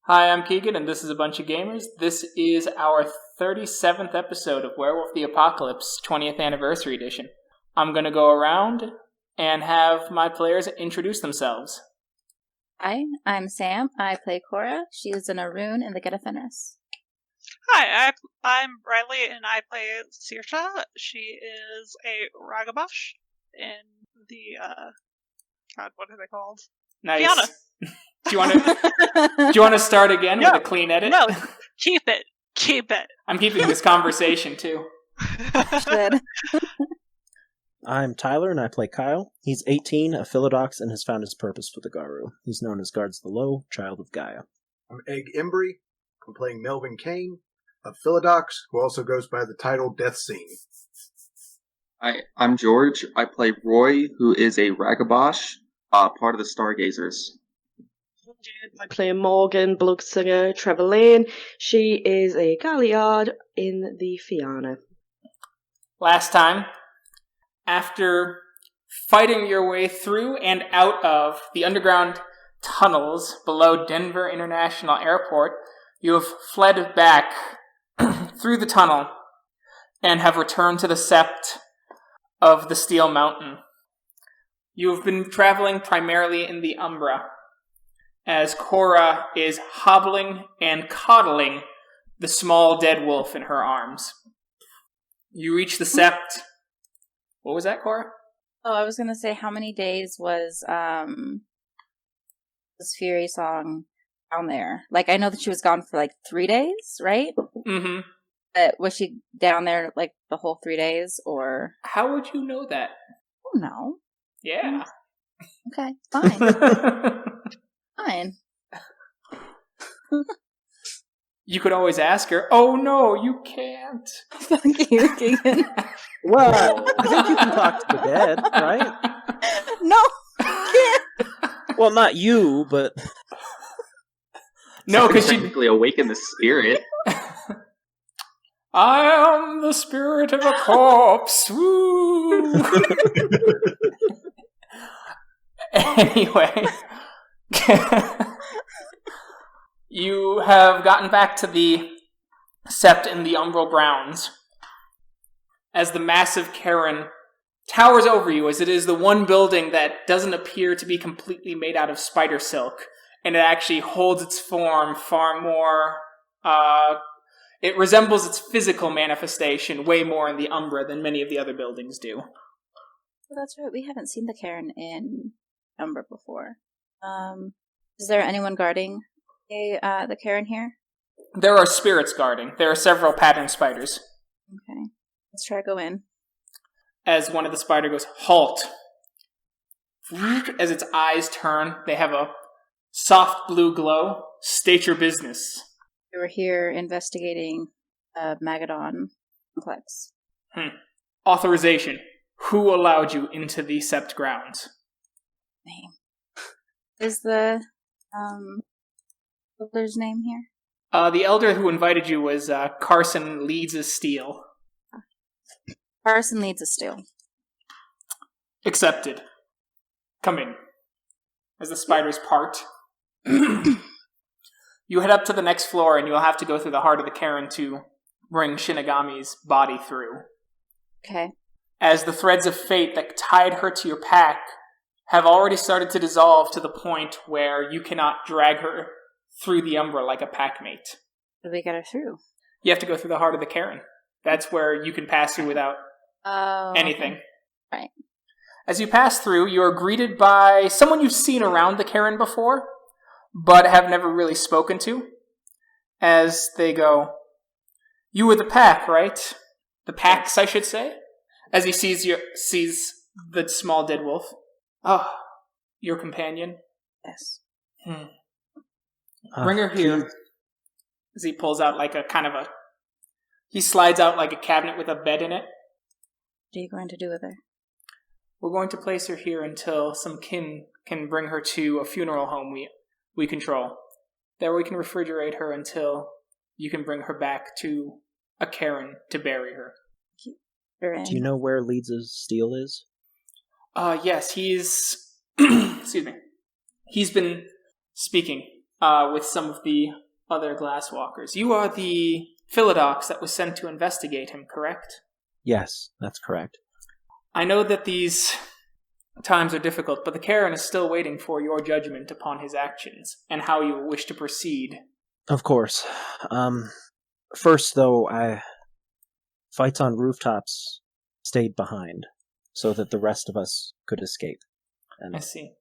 Hi, I'm Keegan, and this is A Bunch of Gamers. This is our 37th episode of Werewolf the Apocalypse 20th Anniversary Edition. I'm going to go around and have my players introduce themselves. Hi, I'm Sam. I play Cora. She is an Arun in the Get a Fenris. Hi, I'm Riley, and I play Sorcha. She is a Ragabash in the, God, what are they called? Nice. Fiona. Do you want to start again with a clean edit? No, keep it. I'm keeping this conversation, too. Good. I'm Tyler, and I play Kyle. He's 18, a Philodox, and has found his purpose for the Garu. He's known as Guards the Low, Child of Gaia. I'm Egg Embry. I'm playing Melvin Kane, a Philodox, who also goes by the title Death-Seen. I'm George. I play Roy, who is a Ragabash, part of the Stargazers. I play Morgan, Bloodsinger, Trevor Lane. She is a Galliard in the Fianna. Last time, after fighting your way through and out of the underground tunnels below Denver International Airport, you have fled back through the tunnel and have returned to the Sept of the Steel Mountain. You have been traveling primarily in the Umbra, as Cora is hobbling and coddling the small dead wolf in her arms. You reach the Sept. What was that, Cora? Oh, I was going to say, how many days was this Fury song down there? Like, I know that she was gone for 3 days, right? Mm-hmm. Was she down there the whole 3 days, or? How would you know that? Oh, no. Yeah. Okay, fine. Fine. You could always ask her. Oh no, you can't. Fuck you, Keegan. Well, I think you can talk to the dead, right? No, I can't. Well, not you, but... No, because she technically awaken the spirit. I am the spirit of a corpse. Woo! Anyway, you have gotten back to the Sept in the Umbral Grounds as the massive cairn towers over you, as it is the one building that doesn't appear to be completely made out of spider silk, and it actually holds its form far more. It resembles its physical manifestation way more in the Umbra than many of the other buildings do. Well, that's right. We haven't seen the cairn in Umbra before. Is there anyone guarding the cairn here? There are spirits guarding. There are several pattern spiders. Okay. Let's try to go in. As one of the spider goes, halt. As its eyes turn, they have a soft blue glow. State your business. We were here investigating Magadon complex. Authorization. Who allowed you into the Sept grounds? Name. Is the elder's name here? The elder who invited you was Carson Leeds of Steel. Carson Leeds of Steel. Accepted. Come in. As the spiders part. You head up to the next floor, and you'll have to go through the heart of the cairn to bring Shinigami's body through. Okay. As the threads of fate that tied her to your pack have already started to dissolve to the point where you cannot drag her through the Umbra like a packmate. How do we get her through? You have to go through the heart of the cairn. That's where you can pass through without anything. Okay. Right. As you pass through, you are greeted by someone you've seen around the cairn before, but have never really spoken to. As they go, "You were the pack, right? The packs, I should say." As he sees the small dead wolf. "Oh, your companion?" Yes. Bring her here. As he pulls out he slides out like a cabinet with a bed in it. What are you going to do with her? We're going to place her here until some kin can bring her to a funeral home we control. There we can refrigerate her until you can bring her back to a cairn to bury her. Do you know where Leeds' Steel is? Yes, he's... excuse me. He's been speaking. with some of the other glasswalkers. You are the Philodox that was sent to investigate him, correct? Yes, that's correct. I know that these times are difficult, but the Karen is still waiting for your judgment upon his actions and how you wish to proceed. Of course. First, though, fights on rooftops stayed behind so that the rest of us could escape. And I see.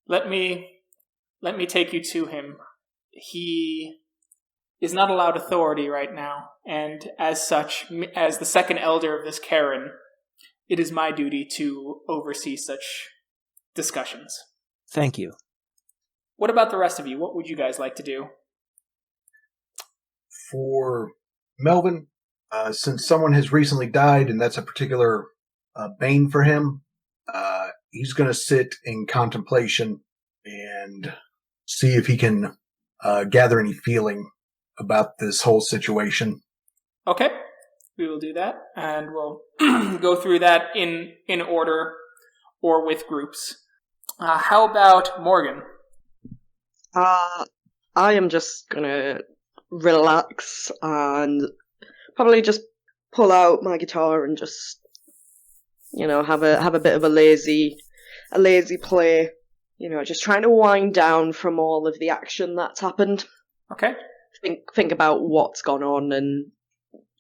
Let me take you to him. He is not allowed authority right now, and as such, as the second elder of this Karen, it is my duty to oversee such discussions. Thank you. What about the rest of you? What would you guys like to do? For Melvin, since someone has recently died, and that's a particular bane for him, he's going to sit in contemplation and see if he can gather any feeling about this whole situation. Okay, we will do that, and we'll go through that in order or with groups. How about Morgan? I am just gonna relax and probably just pull out my guitar and just, have a bit of a lazy play. Just trying to wind down from all of the action that's happened. Okay. Think about what's gone on and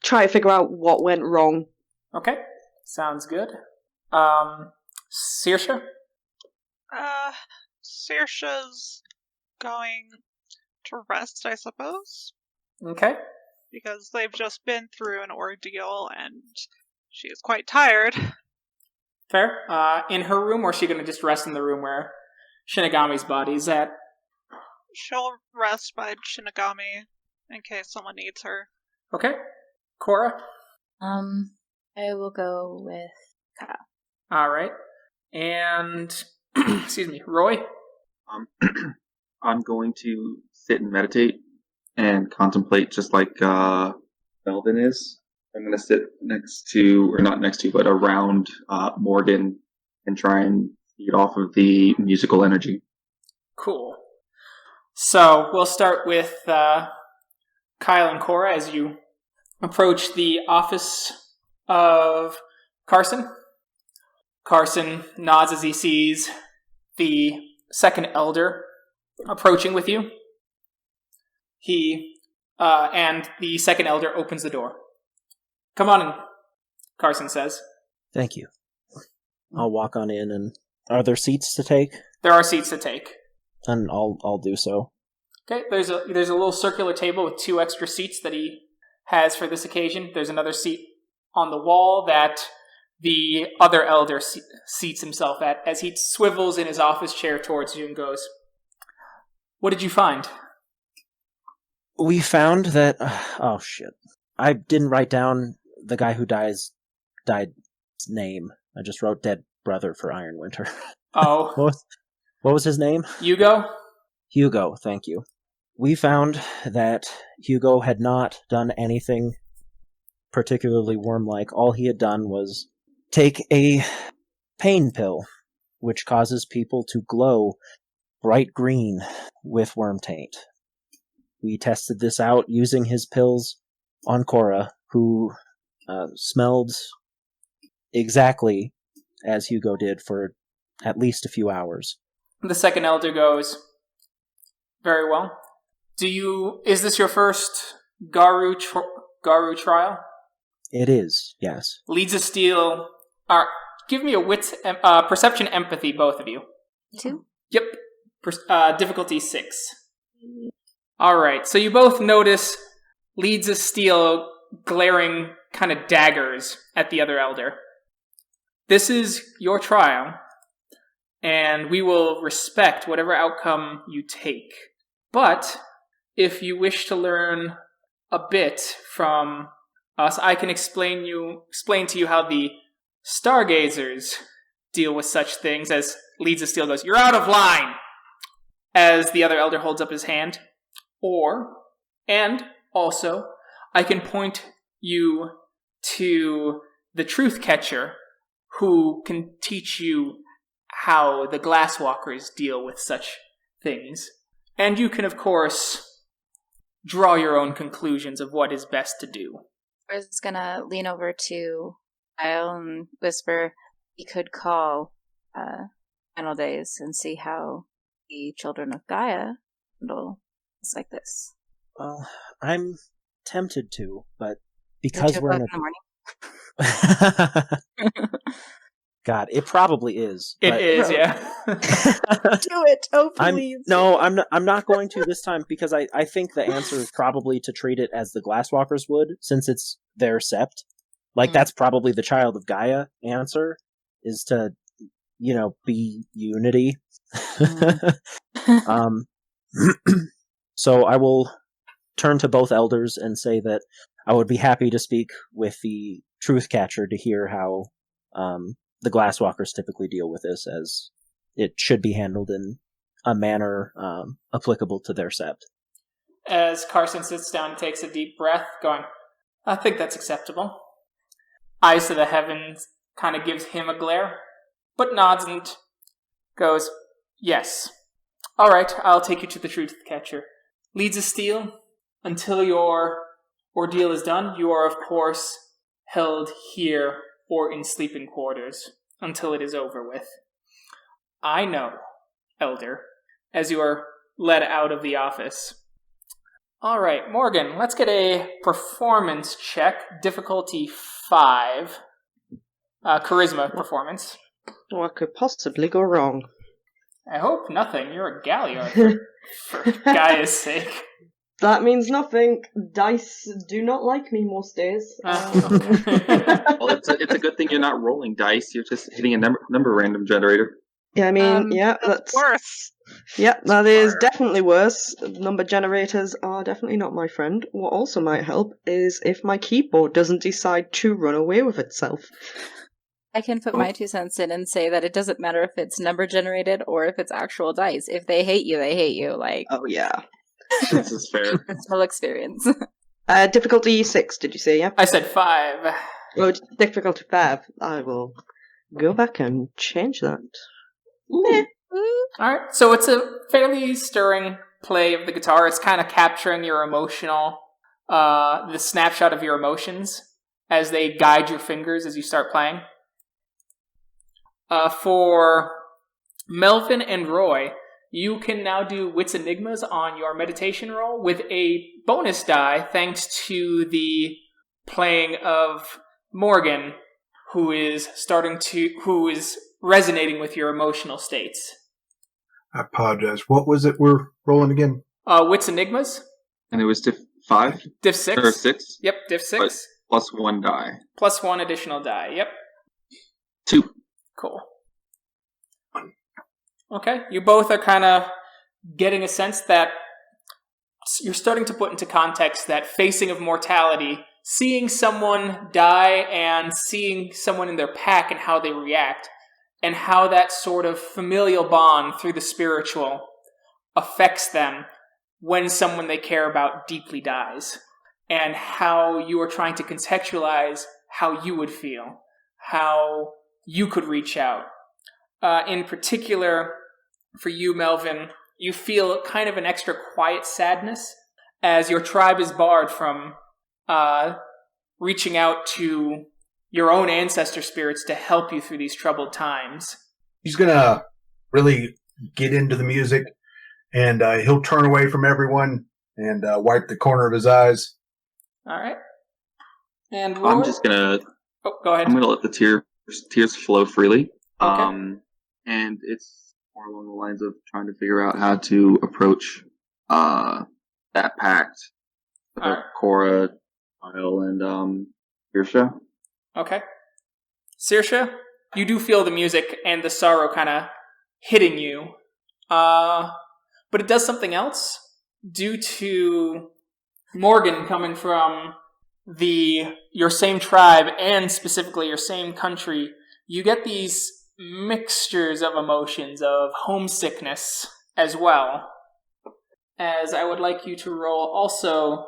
try to figure out what went wrong. Okay, sounds good. Sorcha? Sorcha's going to rest, I suppose. Okay. Because they've just been through an ordeal and she is quite tired. Fair. In her room, or is she going to just rest in the room where Shinigami's body is at? She'll rest by Shinigami in case someone needs her. Okay. Cora? I will go with Kyle. All right. And, excuse me, Roy? I'm going to sit and meditate and contemplate just like Melvin is. I'm going to sit but around Morgan and try and feed off of the musical energy. Cool. So we'll start with Kyle and Cora as you approach the office of Carson. Carson nods as he sees the second elder approaching with you. And the second elder opens the door. Come on in, Carson says. Thank you. I'll walk on in, and are there seats to take? There are seats to take. And I'll do so. Okay, there's a little circular table with 2 extra seats that he has for this occasion. There's another seat on the wall that the other elder seats himself at as he swivels in his office chair towards you and goes, "What did you find?" We found that... oh, shit. I didn't write down the guy who died's name. I just wrote dead brother for Iron Winter. Oh. What was his name? Hugo? Hugo, thank you. We found that Hugo had not done anything particularly worm-like. All he had done was take a pain pill, which causes people to glow bright green with worm taint. We tested this out using his pills on Cora, who smelled exactly as Hugo did for at least a few hours. The second elder goes, "Very well. Is this your first Garu trial?" It is, yes. Leads of Steel. Give me a wit, perception, empathy, both of you. 2? Yep. Difficulty 6. All right. So you both notice Leads of Steel glaring kind of daggers at the other elder. This is your trial, and we will respect whatever outcome you take. But if you wish to learn a bit from us, I can explain to you how the Stargazers deal with such things. As Leads of Steel goes, "You're out of line!" as the other elder holds up his hand. And also, I can point you to the Truth Catcher, who can teach you how the Glasswalkers deal with such things. And you can, of course, draw your own conclusions of what is best to do. I was gonna lean over to Kyle and whisper, we could call Final Days and see how the children of Gaia handle things like this. Well, I'm tempted to, but because we're in the morning. God, it probably is. It is, yeah. Do it, oh please. I'm not going to this time because I think the answer is probably to treat it as the Glasswalkers would, since it's their Sept. Like, that's probably the Child of Gaia answer, is to, be unity. So I will turn to both elders and say that I would be happy to speak with the Truth Catcher to hear how the Glasswalkers typically deal with this, as it should be handled in a manner applicable to their Sept. As Carson sits down and takes a deep breath, going, I think that's acceptable. Eyes to the heavens kind of gives him a glare, but nods and goes, yes. All right, I'll take you to the Truth Catcher. Leads a steel. Until your ordeal is done, you are, of course, held here or in sleeping quarters until it is over with. I know, Elder, as you are led out of the office. All right, Morgan, let's get a performance check. Difficulty 5. Charisma performance. What could possibly go wrong? I hope nothing. You're a Galliard, for Gaia's sake. That means nothing. Dice do not like me most days. Well, it's a good thing you're not rolling dice. You're just hitting a number random generator. Yeah, I mean, that's worse. Yeah, that is definitely worse. Number generators are definitely not my friend. What also might help is if my keyboard doesn't decide to run away with itself. I can put my 2 cents in and say that it doesn't matter if it's number generated or if it's actual dice. If they hate you, they hate you. Like, oh yeah. This is fair. Personal experience. Difficulty 6, did you say, yeah? I said 5. Oh, difficulty 5. I will go back and change that. Ooh. Alright, so it's a fairly stirring play of the guitar. It's kind of capturing your emotional, the snapshot of your emotions as they guide your fingers as you start playing. For Melvin and Roy, you can now do Wits Enigmas on your meditation roll with a bonus die thanks to the playing of Morgan, who is resonating with your emotional states. I apologize. What was it we're rolling again? Wits Enigmas. And it was diff 5? Diff 6. Or 6? Yep, diff 6. Plus 1 die. Plus 1 additional die, yep. 2. Cool. Okay, you both are kind of getting a sense that you're starting to put into context that facing of mortality, seeing someone die and seeing someone in their pack and how they react, and how that sort of familial bond through the spiritual affects them when someone they care about deeply dies, and how you are trying to contextualize how you would feel, how you could reach out. In particular, for you, Melvin, you feel kind of an extra quiet sadness as your tribe is barred from reaching out to your own ancestor spirits to help you through these troubled times. He's going to really get into the music, and he'll turn away from everyone and wipe the corner of his eyes. All right. And Roy? I'm just going to... Oh, go ahead. I'm going to let the tears flow freely. Okay. And it's more along the lines of trying to figure out how to approach that pact. Right. Cora, Kyle, and Sorcha. Okay. Sorcha, you do feel the music and the sorrow kind of hitting you. But it does something else. Due to Morgan coming from your same tribe and specifically your same country, you get these mixtures of emotions of homesickness as well. As I would like you to roll also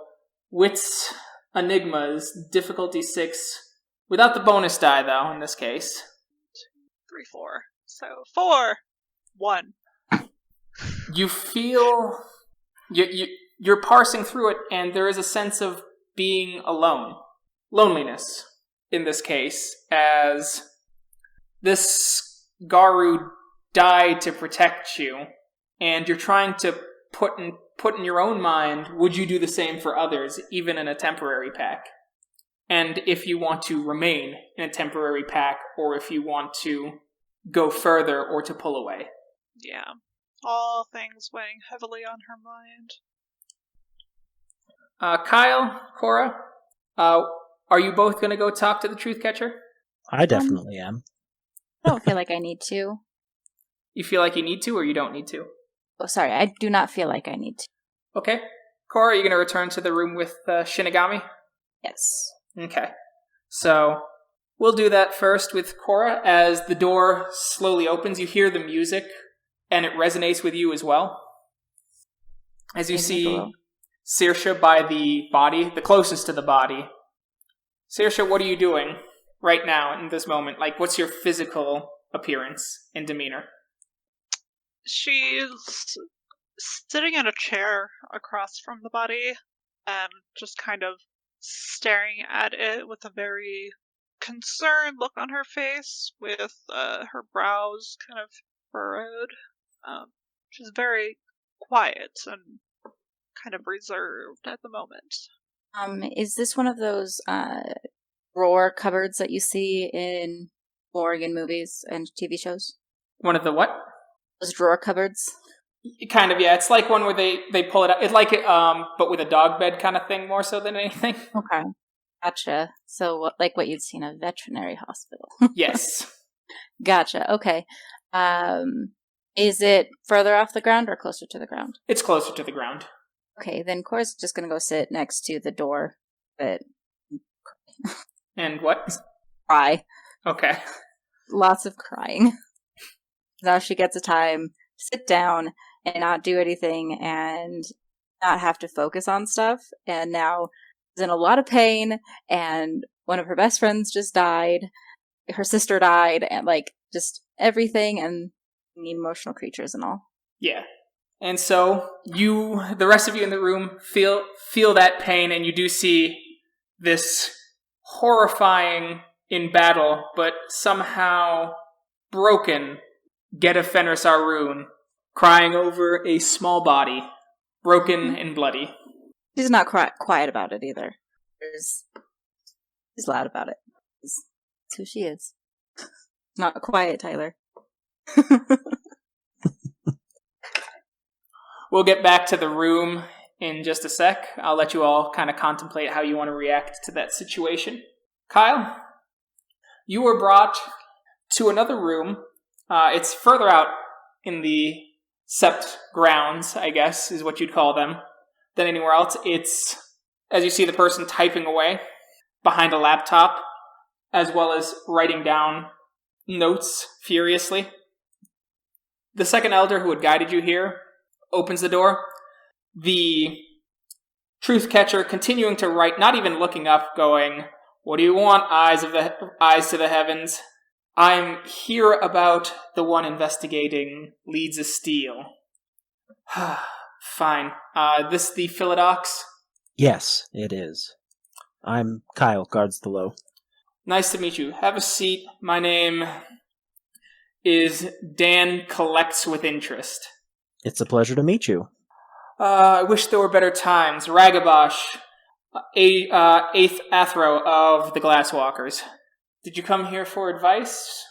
Wits Enigmas, difficulty 6, without the bonus die though, in this case. 3, 4. So 4, 1. You feel You're parsing through it, and there is a sense of being alone. Loneliness, in this case, as this Garu died to protect you, and you're trying to put in your own mind, would you do the same for others, even in a temporary pack? And if you want to remain in a temporary pack, or if you want to go further or to pull away. Yeah. All things weighing heavily on her mind. Kyle, Cora, are you both going to go talk to the Truth Catcher? I definitely am. I don't feel like I need to. You feel like you need to, or you don't need to? Oh, sorry, I do not feel like I need to. Okay. Cora, are you going to return to the room with Shinigami? Yes. Okay. So, we'll do that first with Cora. As the door slowly opens, you hear the music, and it resonates with you as well. As you see Sorcha by the body, the closest to the body. Sorcha, what are you doing right now in this moment? Like, what's your physical appearance and demeanor? She's sitting in a chair across from the body and just kind of staring at it with a very concerned look on her face, with her brows kind of furrowed. She's very quiet and kind of reserved at the moment. Is this one of those drawer cupboards that you see in Oregon movies and TV shows? One of the what? Those drawer cupboards? Kind of, yeah. It's like one where they pull it out. It's like it, but with a dog bed kind of thing more so than anything. Okay. Gotcha. So, like what you'd see in a veterinary hospital. Yes. Gotcha. Okay. Is it further off the ground or closer to the ground? It's closer to the ground. Okay, then Cora's just going to go sit next to the door. But And what? cry. Okay. Lots of crying. Now she gets a time to sit down and not do anything and not have to focus on stuff. And now she's in a lot of pain, and one of her best friends just died. Her sister died, and like just everything, and emotional creatures and all. Yeah. And so the rest of you in the room feel that pain, and you do see this horrifying in battle, but somehow broken Geta Fenris Arun crying over a small body, broken and bloody. She's not quiet about it either. She's loud about it. That's who she is. Not quiet, Tyler. We'll get back to the room in just a sec. I'll let you all kind of contemplate how you want to react to that situation. Kyle, you were brought to another room. It's further out in the Sept grounds, I guess, is what you'd call them, than anywhere else. It's, as you see the person typing away behind a laptop, as well as writing down notes furiously. The second elder who had guided you here opens the door. The Truth Catcher continuing to write, not even looking up, going, "What do you want, eyes to the heavens? I'm here about the one investigating Leeds of Steel." Fine. This the Philodox? Yes, it is. I'm Kyle, guards the low. Nice to meet you. Have a seat. My name is Dan Collects with Interest. It's a pleasure to meet you. I wish there were better times. Ragabosh, 8th Athro of the Glasswalkers. Did you come here for advice?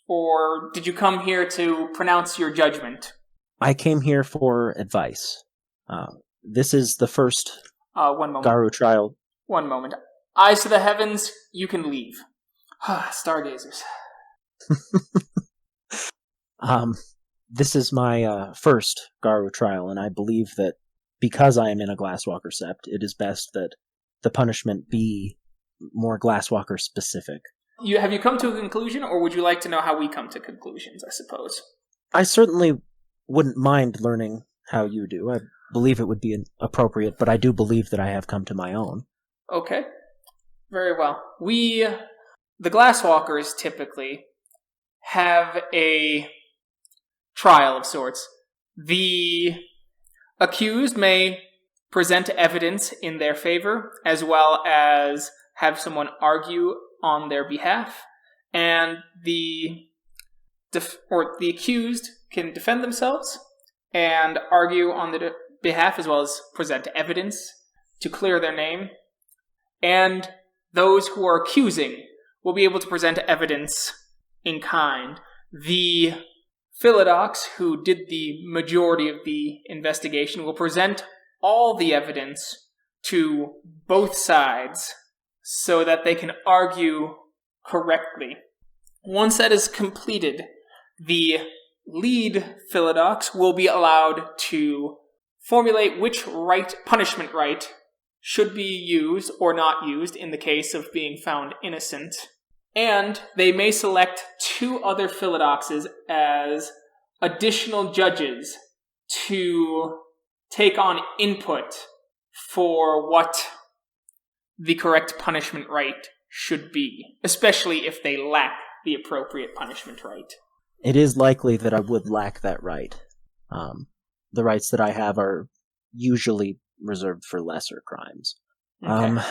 Or did you come here to pronounce your judgment? I came here for advice. This is the first 1 moment. Garu trial. 1 moment. Eyes to the heavens, you can leave. Stargazers. This is my first Garu trial, and I believe that because I am in a Glasswalker Sept, it is best that the punishment be more Glasswalker specific. Have you come to a conclusion, or would you like to know how we come to conclusions, I suppose? I certainly wouldn't mind learning how you do. I believe it would be appropriate, but I do believe that I have come to my own. Okay. Very well. The Glasswalkers typically have a trial of sorts. The accused may present evidence in their favor, as well as have someone argue on their behalf, and the accused can defend themselves and argue on the behalf, as well as present evidence to clear their name, and those who are accusing will be able to present evidence in kind. The Philodox, who did the majority of the investigation, will present all the evidence to both sides so that they can argue correctly. Once that is completed, the lead Philodox will be allowed to formulate which punishment rite should be used or not used in the case of being found innocent. And they may select 2 other Philodoxes as additional judges to take on input for what the correct punishment rite should be, especially if they lack the appropriate punishment rite. It is likely that I would lack that right. The rights that I have are usually reserved for lesser crimes. Okay.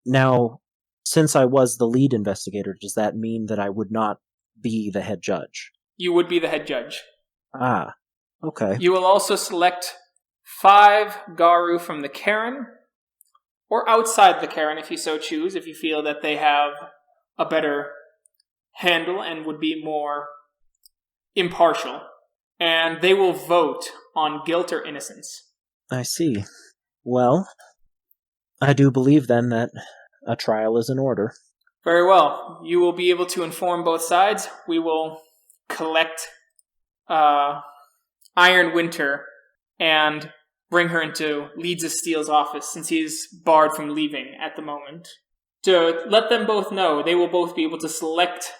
Now, since I was the lead investigator, does that mean that I would not be the head judge? You would be the head judge. Ah, okay. You will also select 5 Garu from the Karen, or outside the Karen if you so choose, if you feel that they have a better handle and would be more impartial. And they will vote on guilt or innocence. I see. Well, I do believe then that a trial is in order. Very well. You will be able to inform both sides. We will collect Iron Winter and bring her into Leeds of Steel's office, since he is barred from leaving at the moment. To let them both know, they will both be able to select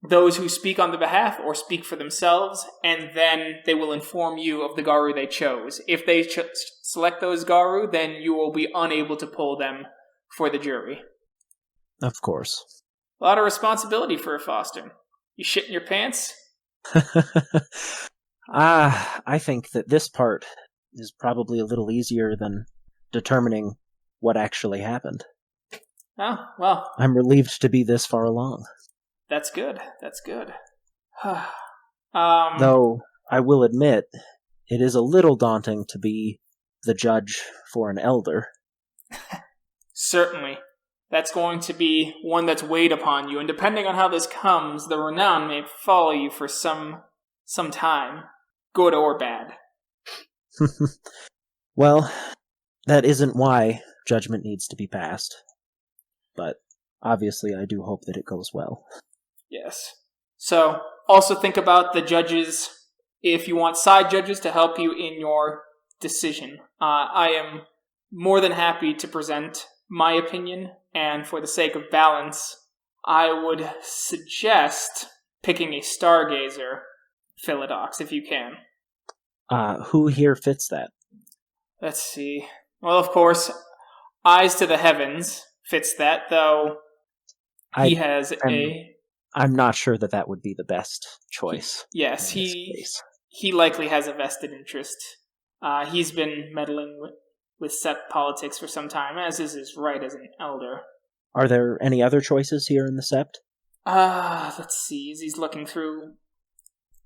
those who speak on their behalf or speak for themselves, and then they will inform you of the Garu they chose. If they select those Garu, then you will be unable to pull them for the jury. Of course. A lot of responsibility for a foster. You shit in your pants? I think that this part is probably a little easier than determining what actually happened. Oh, well. I'm relieved to be this far along. That's good. That's good. Though, I will admit, it is a little daunting to be the judge for an elder. Certainly. That's going to be one that's weighed upon you, and depending on how this comes, the renown may follow you for some time, good or bad. Well, that isn't why judgment needs to be passed. But obviously I do hope that it goes well. Yes. So, also think about the judges, if you want side judges to help you in your decision. I am more than happy to present my opinion, and for the sake of balance, I would suggest picking a Stargazer Philodox, if you can. Who here fits that? Let's see. Well, of course, Eyes to the Heavens fits that, though I'm not sure that would be the best choice. Yes, he likely has a vested interest. He's been meddling with Sept politics for some time, as is his right as an elder. Are there any other choices here in the Sept? Let's see, as he's looking through.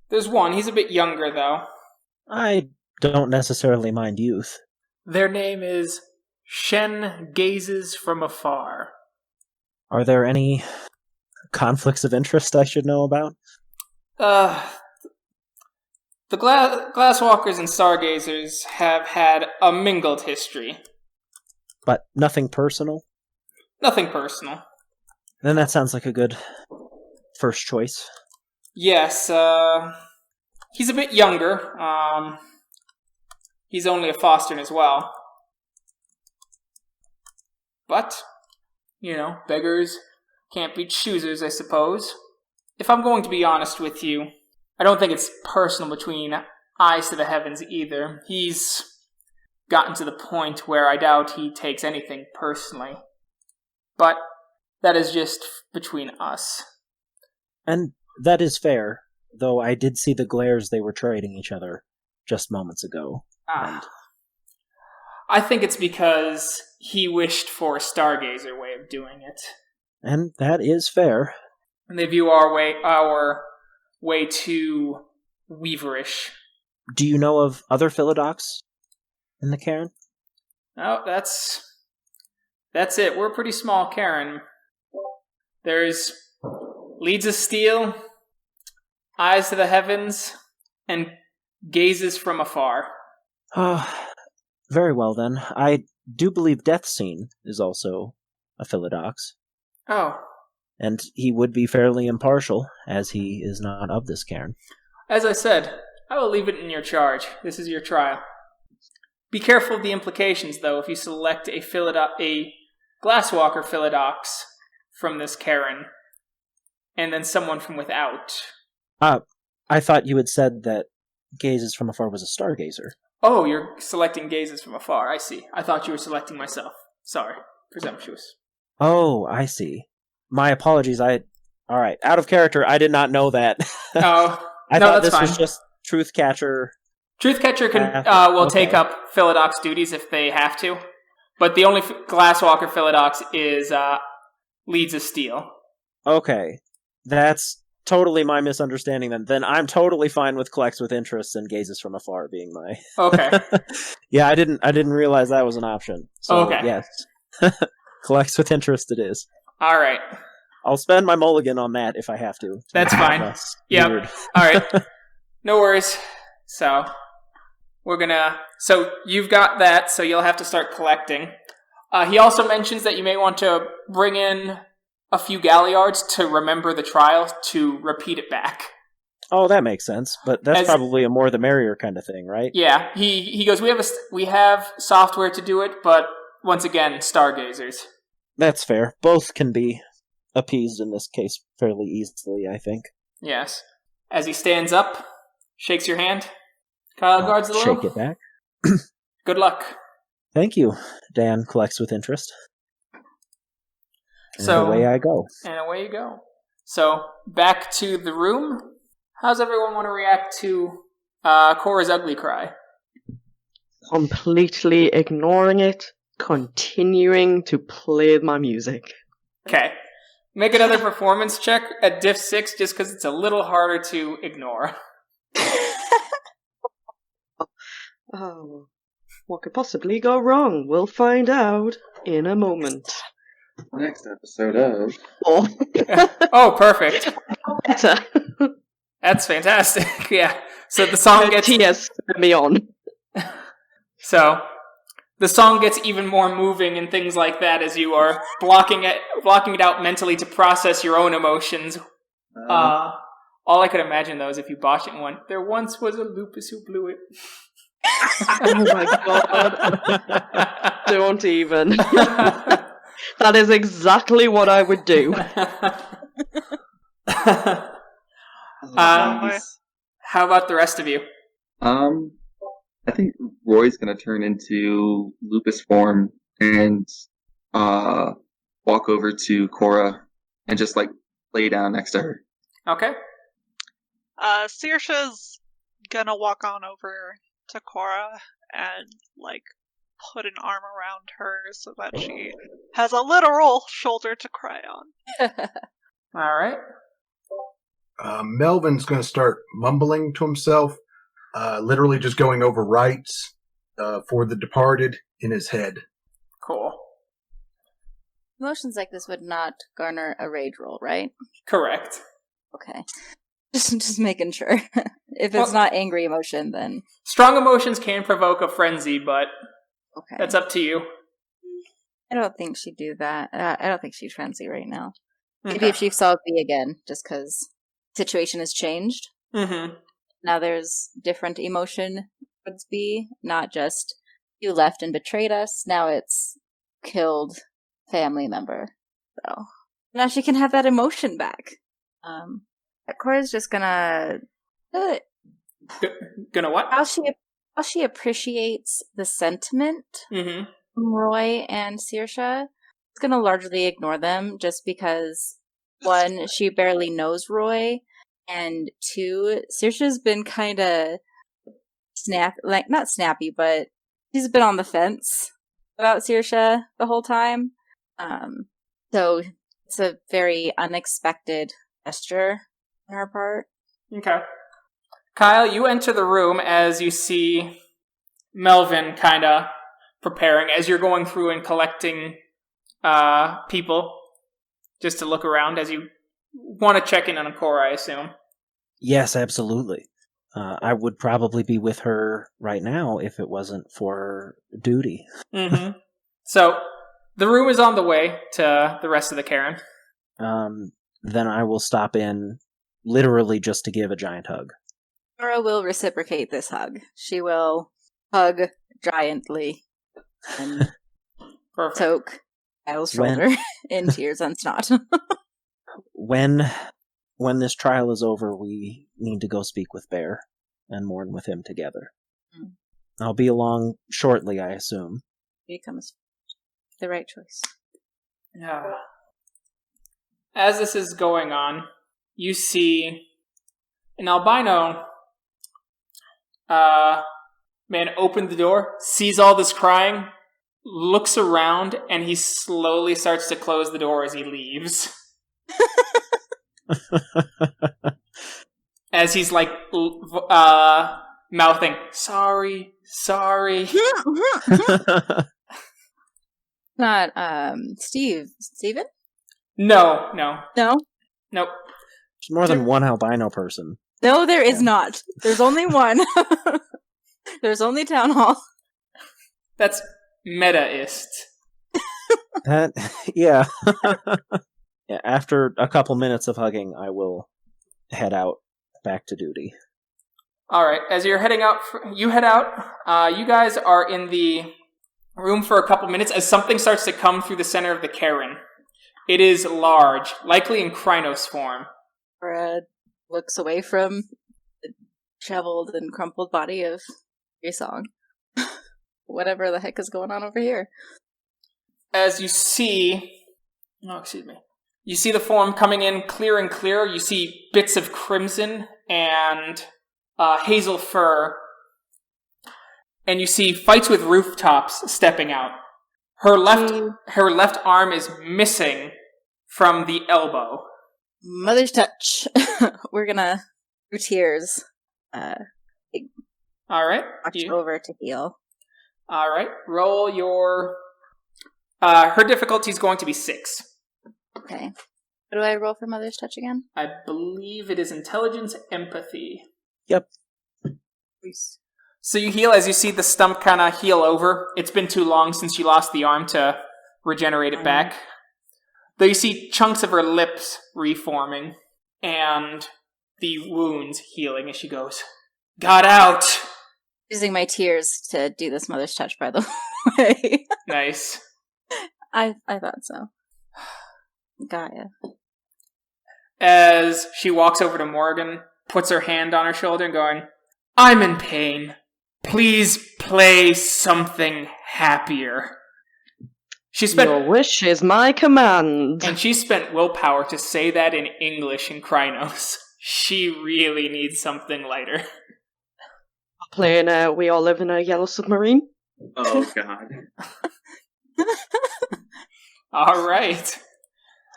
There's one, he's a bit younger, though. I don't necessarily mind youth. Their name is Shen Gazes from Afar. Are there any conflicts of interest I should know about? The Glasswalkers and Stargazers have had a mingled history. But nothing personal? Nothing personal. Then that sounds like a good first choice. Yes, he's a bit younger. He's only a foster as well. But, beggars can't be choosers, I suppose. If I'm going to be honest with you, I don't think it's personal between Eyes to the Heavens either. He's gotten to the point where I doubt he takes anything personally. But that is just between us. And that is fair, though I did see the glares they were trading each other just moments ago. I think it's because he wished for a stargazer way of doing it. And that is fair. And they view our way too weaverish. Do you know of other Philodox in the cairn? Oh, that's it. We're a pretty small cairn. There's leads of steel, eyes to the heavens, and gazes from afar. Very well then. I do believe Death-Seen is also a Philodox. Oh. And he would be fairly impartial, as he is not of this cairn. As I said, I will leave it in your charge. This is your trial. Be careful of the implications, though, if you select a Glasswalker Philodox from this cairn, and then someone from without. I thought you had said that Gazes from Afar was a stargazer. Oh, you're selecting Gazes from Afar, I see. I thought you were selecting myself. Sorry, presumptuous. Oh, I see. My apologies, Alright, out of character, I did not know that. Oh, I no, thought that's this fine. was just Truthcatcher. Truthcatcher will take up Philodox duties if they have to, but the only Glasswalker Philodox is Leads of Steel. Okay, that's totally my misunderstanding then. Then I'm totally fine with Collects with Interest and Gazes from Afar being my... Okay. Yeah, I didn't realize that was an option. So, okay. Yes. Collects with Interest it is. Alright. I'll spend my mulligan on that if I have to. That's fine. Yep. Alright. No worries. So, so you've got that, so you'll have to start collecting. He also mentions that you may want to bring in a few galliards to remember the trial, to repeat it back. Oh, that makes sense, but that's probably a more the merrier kind of thing, right? Yeah, he goes, we have software to do it, but once again, stargazers. That's fair. Both can be appeased in this case fairly easily, I think. Yes. As he stands up, shakes your hand, Kyle guards the low. Shake it back. Good luck. Thank you. Dan collects with interest. And So away I go. And away you go. So, back to the room. How's everyone want to react to Cora's ugly cry? Completely ignoring it, continuing to play my music. Okay. Make another performance check at diff 6 just because it's a little harder to ignore. Oh, what could possibly go wrong? We'll find out in a moment. Next episode of... Oh, Oh, perfect. better. That's fantastic. Yeah. So the song gets... T.S. me on. So, the song gets even more moving and things like that as you are blocking it out mentally to process your own emotions. All I could imagine, though, is if you botch it and went, there once was a lupus who blew it. Oh my god. Don't even. That is exactly what I would do. How about the rest of you? I think Roy's gonna turn into lupus form and walk over to Cora and just lay down next to her. Okay. Sorcha's gonna walk on over to Cora and put an arm around her so that she has a literal shoulder to cry on. All right. Melvin's going to start mumbling to himself, literally just going over rites for the departed in his head. Cool. Emotions like this would not garner a rage roll, right? Correct. Okay. Just making sure. If it's not angry emotion, then... Strong emotions can provoke a frenzy, but okay. That's up to you. I don't think she'd do that. I don't think she'd frenzy right now. Okay. Maybe if she saw me again, just because situation has changed. Mm-hmm. Now there's different emotion towards B, not just you left and betrayed us. Now it's killed family member. So now she can have that emotion back. Cora's just gonna Gonna what? how she appreciates the sentiment Mm-hmm. from Roy and Sorcha. It's gonna largely ignore them just because one, she barely knows Roy, and two, Sorcha's been kind of not snappy, but he's been on the fence about Sorcha the whole time. So it's a very unexpected gesture on our part. Okay. Kyle, you enter the room as you see Melvin kind of preparing, as you're going through and collecting people, just to look around, as you want to check in on Cora, I assume. Yes, absolutely. I would probably be with her right now if it wasn't for duty. Mm-hmm. So, the room is on the way to the rest of the Karen. Then I will stop in, literally just to give a giant hug. Cora will reciprocate this hug. She will hug giantly and soak Kyle's shoulder in tears and snot. When this trial is over, we need to go speak with Bear and mourn with him together. Mm. I'll be along shortly, I assume. Becomes the right choice. Yeah. As this is going on, you see an albino man open the door, sees all this crying, looks around, and he slowly starts to close the door as he leaves. As he's like mouthing, sorry. Not Steven? No. Nope. There's more than one albino person. No, there is not. There's only one. There's only Town Hall. That's metaist. Yeah. Yeah. After a couple minutes of hugging, I will head out back to duty. All right. As you're heading out, you head out. You guys are in the room for a couple minutes as something starts to come through the center of the Karen. It is large, likely in Krynos form. Brad looks away from the shoveled and crumpled body of Song. Whatever the heck is going on over here. As you see... Oh, excuse me. You see the form coming in clear and clearer. You see bits of crimson and hazel fur. And you see fights with rooftops stepping out. Her left arm is missing from the elbow. Mother's touch. We're gonna, through tears, all right. Watch over to heal. All right. Roll your... her difficulty is going to be 6. Okay. What do I roll for Mother's Touch again? I believe it is Intelligence Empathy. Yep. Please. So you heal as you see the stump kind of heal over. It's been too long since you lost the arm to regenerate it back. Though you see chunks of her lips reforming and the wounds healing as she goes, "Got out!" Using my tears to do this Mother's Touch, by the way. Nice. I thought so. Gaia. As she walks over to Morgan, puts her hand on her shoulder and going, "I'm in pain. Please play something happier." Your wish is my command. And she spent willpower to say that in English in Krynos. She really needs something lighter. Playing We All Live in a Yellow Submarine. Oh, God. All right.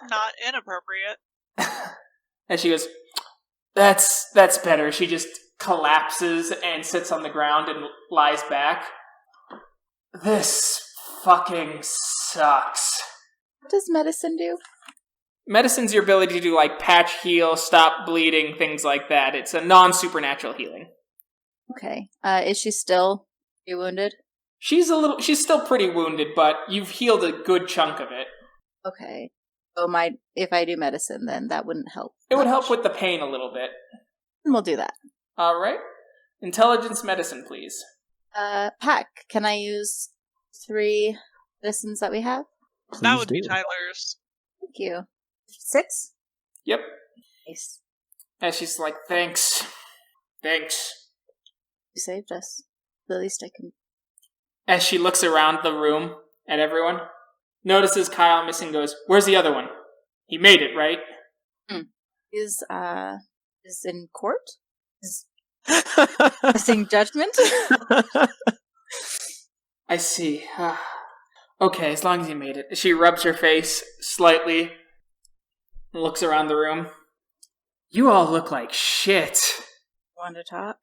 Not inappropriate. And she goes, that's better. She just collapses and sits on the ground and lies back. This fucking sucks. What does medicine do? Medicine's your ability to, like, patch, heal, stop bleeding, things like that. It's a non-supernatural healing. Okay. Is she still wounded? She's still pretty wounded, but you've healed a good chunk of it. Okay. So if I do medicine, then that wouldn't help. It would help with the pain a little bit. We'll do that. All right. Intelligence medicine, please. Pack, can I use 3 medicines that we have? That would be Tyler's. Thank you. 6? Yep. Nice. And she's like, thanks. You saved us. The least I can. As she looks around the room at everyone, notices Kyle missing, goes, "Where's the other one? He made it, right?" Is in court? Passing judgment? I see. Okay, as long as you made it. She rubs her face slightly, looks around the room. You all look like shit. Want to talk?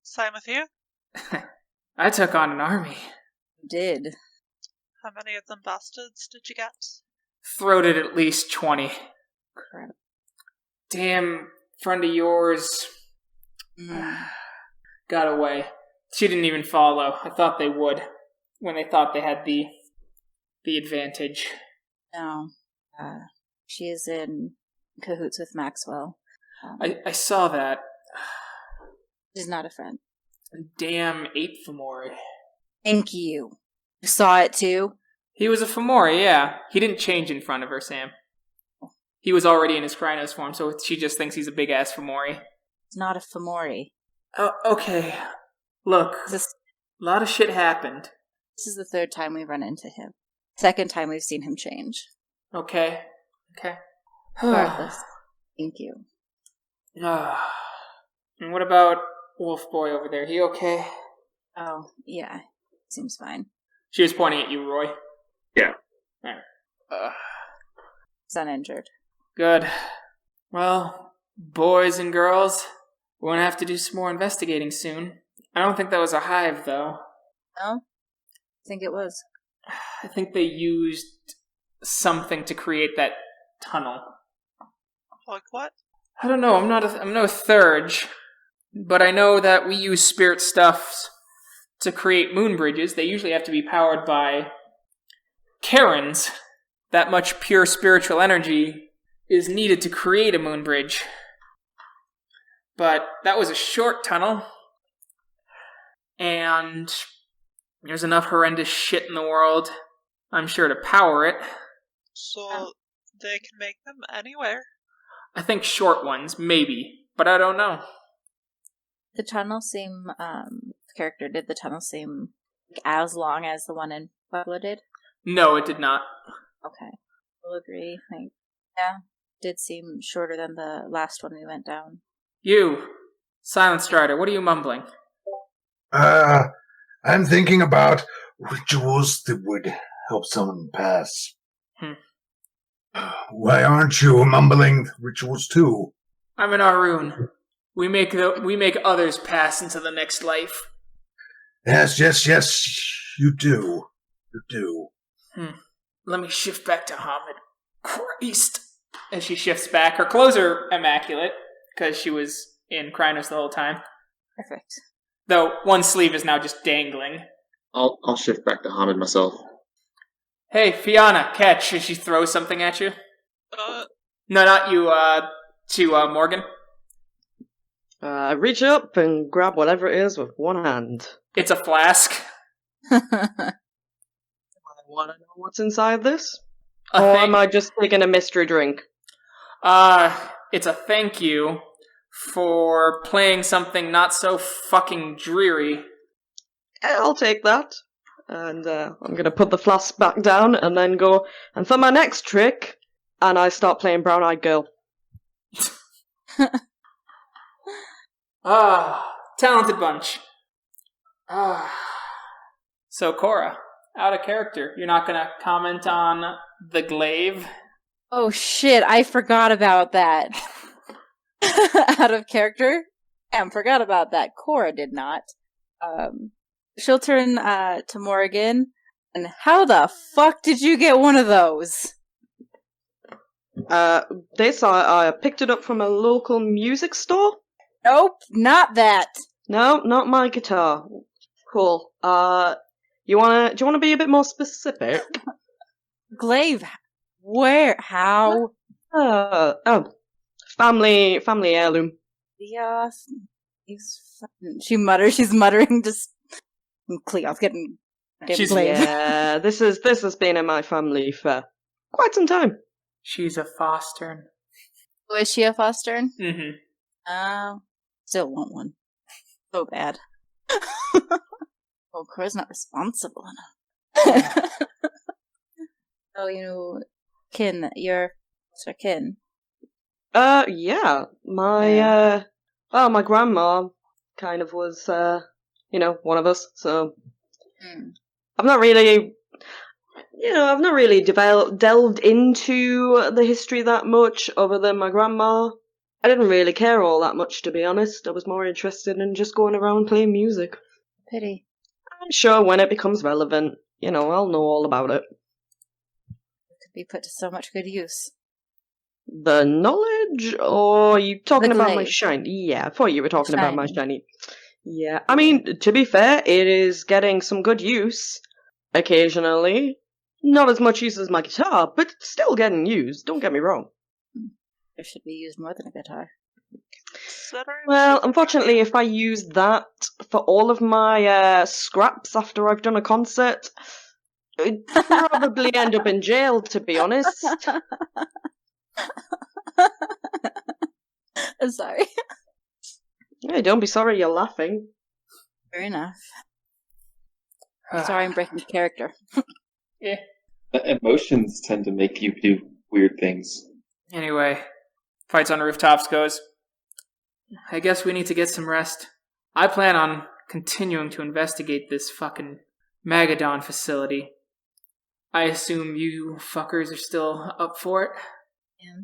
Same with you. I took on an army. Did. How many of them bastards did you get? Throated at least 20. Crap. Damn friend of yours got away. She didn't even follow. I thought they would when they thought they had the advantage. No. She is in cahoots with Maxwell. I saw that. She's not a friend. Damn ape Fomori. Thank you. You saw it too? He was a Fomori, yeah. He didn't change in front of her, Sam. He was already in his Krynos form, so she just thinks he's a big-ass Fomori. It's not a Fomori. Oh, okay. Look, a lot of shit happened. This is the third time we've run into him. Second time we've seen him change. Okay. Regardless. Thank you. And what about Wolf Boy over there? He okay? Oh, yeah. Seems fine. She was pointing at you, Roy. Yeah. He's uninjured. Good. Well, boys and girls, we're gonna have to do some more investigating soon. I don't think that was a hive, though. No? I think it was. I think they used something to create that tunnel. Like what? I don't know. I'm no Thurge, but I know that we use spirit stuffs to create moon bridges. They usually have to be powered by Karens. That much pure spiritual energy is needed to create a moon bridge. But that was a short tunnel, and there's enough horrendous shit in the world, I'm sure, to power it. So they can make them anywhere. I think short ones, maybe, but I don't know. The tunnel seem, did the tunnel seem as long as the one in Pueblo did? No, it did not. Okay. We'll agree. Yeah, did seem shorter than the last one we went down. You, Silent Strider, what are you mumbling? I'm thinking about rituals that would help someone pass. Why aren't you mumbling rituals too? I'm an Arun. We make others pass into the next life. Yes, you do. Let me shift back to Hamid. Christ! As she shifts back, her clothes are immaculate, because she was in Krynos the whole time. Perfect. Though one sleeve is now just dangling. I'll shift back to Hamid myself. Hey, Fiona, catch, as she throws something at you. No, not you, to Morgan. I reach up and grab whatever it is with one hand. It's a flask. I want to know what's inside this? Or am I just taking a mystery drink? It's a thank you for playing something not so fucking dreary. I'll take that. And I'm going to put the flask back down and then go, and for my next trick, and I start playing Brown Eyed Girl. Talented bunch. So, Cora, out of character. You're not going to comment on the glaive? Oh shit, I forgot about that. Out of character? Forgot about that. Cora did not. She'll turn to Morgan, and how the fuck did you get one of those? They saw I picked it up from a local music store. Nope, not that. No, not my guitar. Cool. Do you wanna be a bit more specific? Glaive. Where? How? Family heirloom. Yeah, she's muttering, just Cleo's getting Glaive. Yeah, this has been in my family for quite some time. She's a Fostern. Oh, is she a Fostern? Mm-hmm. Still want one. So bad. Well, Cora's not responsible enough. Oh, Kin, you're Mr. Kin. Yeah. My Well, my grandma kind of was, one of us, so I've not really, delved into the history that much, other than my grandma. I didn't really care all that much, to be honest. I was more interested in just going around playing music. Pity. I'm sure when it becomes relevant, I'll know all about it. It could be put to so much good use. The knowledge, or are you talking The about my glaive. shiny? Yeah, I thought you were talking about my Shiny. shiny. Yeah, I mean, to be fair, it is getting some good use occasionally. Not as much use as my guitar, but it's still getting used, don't get me wrong. It should be used more than a guitar. Well, unfortunately, if I use that for all of my scraps after I've done a concert, I'd probably end up in jail, to be honest. Sorry. Hey, don't be sorry you're laughing. Fair enough. Sorry I'm breaking character. Yeah. Emotions tend to make you do weird things. Anyway, Fights on Rooftops goes, I guess we need to get some rest. I plan on continuing to investigate this fucking Magadon facility. I assume you fuckers are still up for it? Yeah.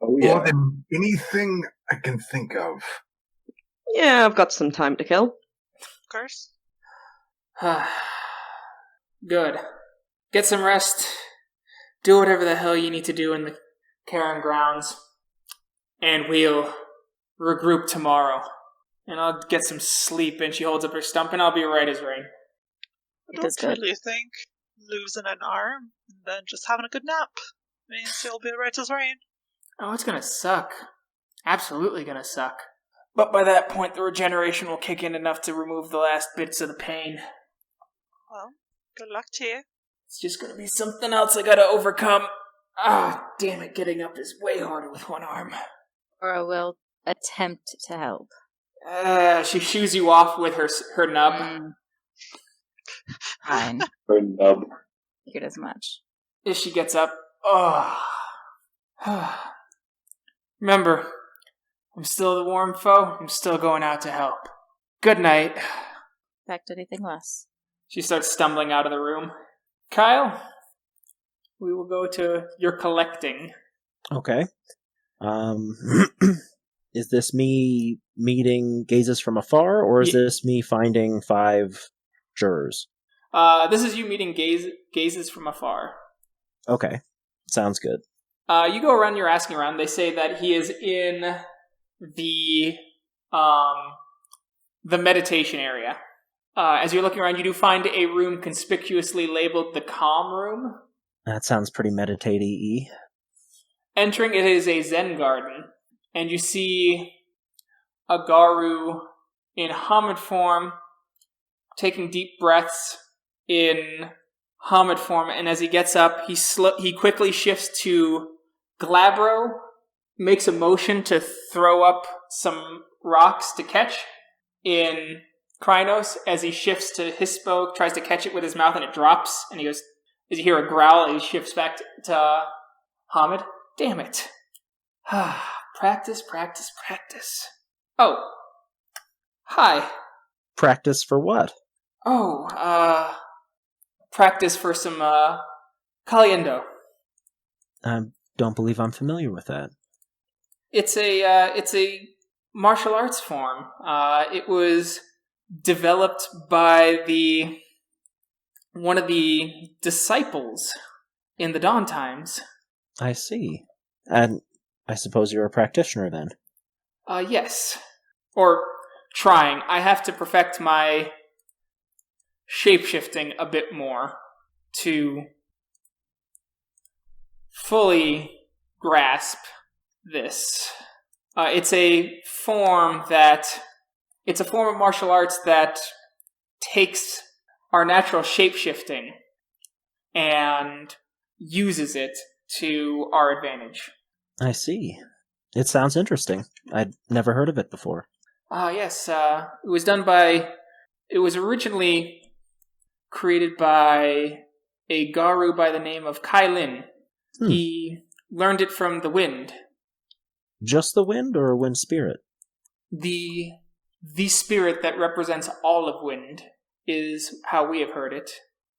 Oh, More than anything I can think of. Yeah, I've got some time to kill. Of course. Good. Get some rest. Do whatever the hell you need to do in the Karen grounds. And we'll regroup tomorrow. And I'll get some sleep. And she holds up her stump, and I'll be right as rain. I It is don't good. really think losing an arm and then just having a good nap means you'll be right as rain. Oh, it's gonna suck. Absolutely gonna suck. But by that point, the regeneration will kick in enough to remove the last bits of the pain. Well, good luck to you. It's just gonna be something else I gotta overcome. Ah, damn it, getting up is way harder with one arm. Or I will attempt to help. She shoos you off with her nub. Fine. Or nub. Figured as much. As she gets up, remember, I'm still the warm foe. I'm still going out to help. Good night. Expect anything less. She starts stumbling out of the room. Kyle, we will go to your collecting. Okay. Is this me meeting gazes from afar, or is this me finding 5 jurors? This is you meeting gazes from afar. Okay. Sounds good. You go around, you're asking around. They say that he is in the meditation area. As you're looking around, you do find a room conspicuously labeled the Calm Room. That sounds pretty meditate-y. Entering, it is a Zen garden, and you see a Garu in Hamid form, taking deep breaths in Hamid form, and as he gets up, he quickly shifts to Glabro, makes a motion to throw up some rocks to catch in Krynos. As he shifts to Hispo, tries to catch it with his mouth, and it drops, and he goes, as you hear a growl, he shifts back to Hamid. Damn it. Practice, practice, practice. Oh. Hi. Practice for what? Oh, practice for some, Caliendo. I don't believe I'm familiar with that. It's a martial arts form. It was developed by one of the disciples in the Dawn Times. I see. And I suppose you're a practitioner then? Yes. Or trying. I have to perfect my shapeshifting a bit more to fully grasp this. It's a form of martial arts that takes our natural shapeshifting and uses it to our advantage. I see. It sounds interesting. I'd never heard of it before. Yes. It was originally created by a Garu by the name of Kai Lin. He learned it from the wind. Just the wind or a wind spirit? The spirit that represents all of wind is how we have heard it.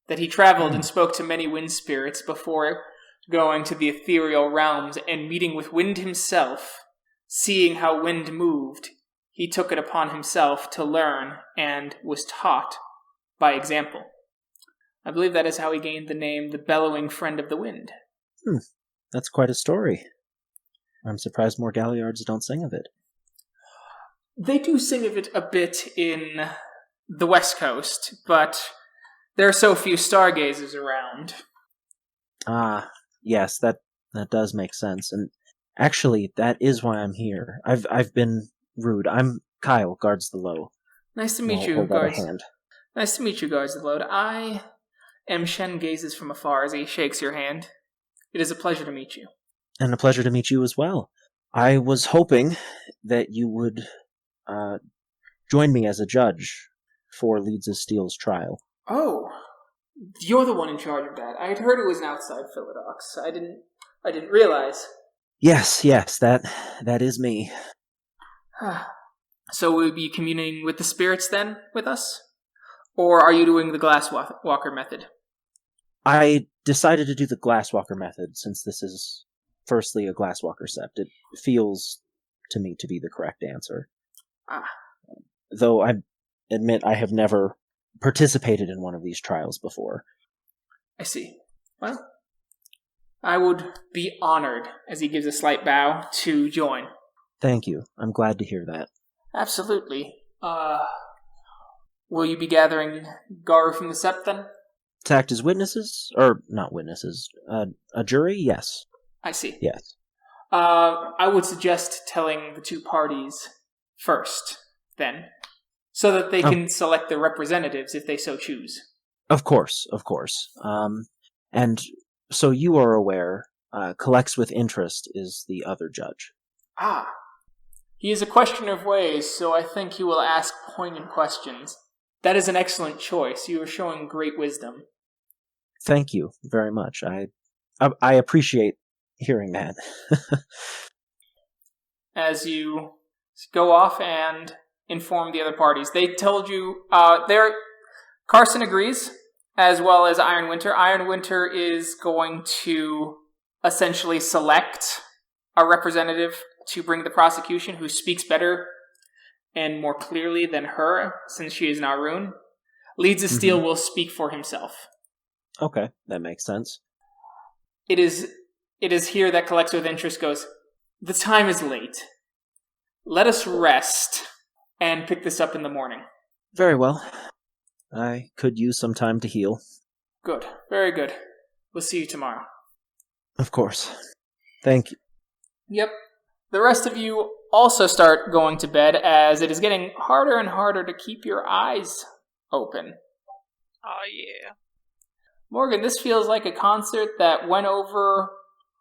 That he traveled and spoke to many wind spirits before going to the ethereal realms and meeting with wind himself, seeing how wind moved. He took it upon himself to learn and was taught by example. I believe that is how he gained the name the Bellowing Friend of the Wind. That's quite a story. I'm surprised more Galliards don't sing of it. They do sing of it a bit in the West Coast, but there are so few stargazers around. Ah, yes, that does make sense. And actually, that is why I'm here. I've been rude. I'm Kyle, Guards the Low. Nice to meet you, Guards. Nice to meet you, Guards the Low. I am Shen gazes from afar as he shakes your hand. It is a pleasure to meet you. And a pleasure to meet you as well. I was hoping that you would join me as a judge for Leeds of Steel's trial. Oh, you're the one in charge of that. I had heard it was an outside Philodox. I didn't realize. Yes, that is me. So will you be communing with the spirits then, with us? Or are you doing the Glasswalker method? I decided to do the Glasswalker method, since this is firstly a Glasswalker Sept. It feels to me to be the correct answer. Though I admit I have never participated in one of these trials before. I see. Well, I would be honored, as he gives a slight bow, to join. Thank you. I'm glad to hear that. Absolutely. Will you be gathering Garu from the Sept then? To act as witnesses? Or, not witnesses. A jury? Yes. I see. Yes. I would suggest telling the two parties first, then, so that they can select their representatives if they so choose. Of course. And so you are aware, Collects with Interest is the other judge. He is a questioner of ways, so I think he will ask poignant questions. That is an excellent choice. You are showing great wisdom. Thank you very much. I appreciate hearing that. As you go off and inform the other parties, they told you Carson agrees, as well as Iron Winter. Iron Winter is going to essentially select a representative to bring the prosecution who speaks better and more clearly than her, since she is an Arun. Leeds of Steel will speak for himself. Okay, that makes sense. It is here that Collects with Interest goes, the time is late. Let us rest and pick this up in the morning. Very well. I could use some time to heal. Good. Very good. We'll see you tomorrow. Of course. Thank you. Yep. The rest of you also start going to bed as it is getting harder and harder to keep your eyes open. Oh, yeah. Morgan, this feels like a concert that went over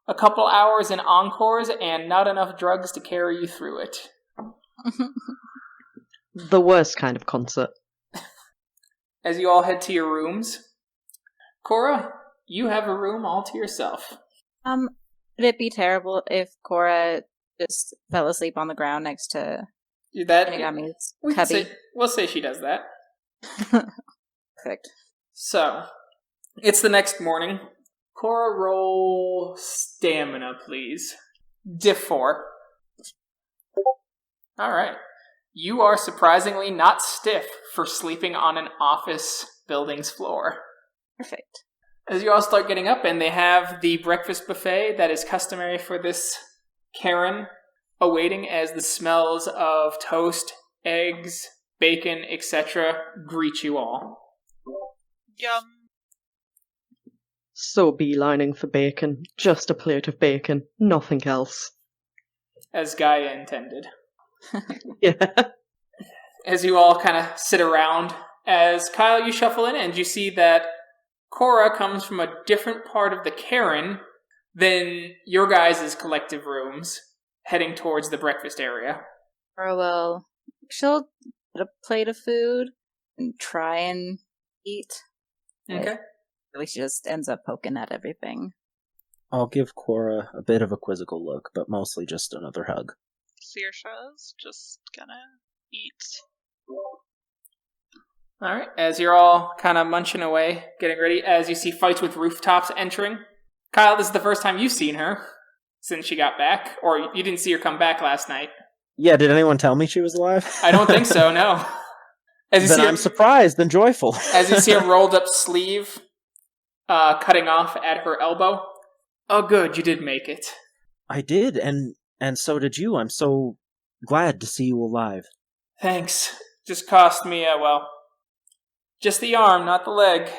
a couple hours in encores and not enough drugs to carry you through it. The worst kind of concert. As you all head to your rooms, Cora, you have a room all to yourself. Would it be terrible if Cora just fell asleep on the ground next to Inagami's cubby? We'll say she does that. Perfect. So, it's the next morning. Cora, roll stamina, please. Diff 4. Alright. You are surprisingly not stiff for sleeping on an office building's floor. Perfect. As you all start getting up, and they have the breakfast buffet that is customary for this Karen awaiting as the smells of toast, eggs, bacon, etc. greet you all. Yum. So beelining for bacon. Just a plate of bacon. Nothing else. As Gaia intended. Yeah. As you all kind of sit around, as Kyle, you shuffle in and you see that Cora comes from a different part of the Karen than your guys' collective rooms, heading towards the breakfast area. Or she'll get a plate of food and try and eat. Okay. Really, she just ends up poking at everything. I'll give Cora a bit of a quizzical look, but mostly just another hug. Sorcha's just gonna eat. Alright, as you're all kind of munching away, getting ready, as you see fights with rooftops entering. Kyle, this is the first time you've seen her since she got back, or you didn't see her come back last night. Yeah, did anyone tell me she was alive? I don't think so, no. As you then see I'm surprised and joyful. As you see a rolled up sleeve cutting off at her elbow. Oh good, you did make it. I did, and so did you. I'm so glad to see you alive. Thanks. Just cost me, just the arm, not the leg.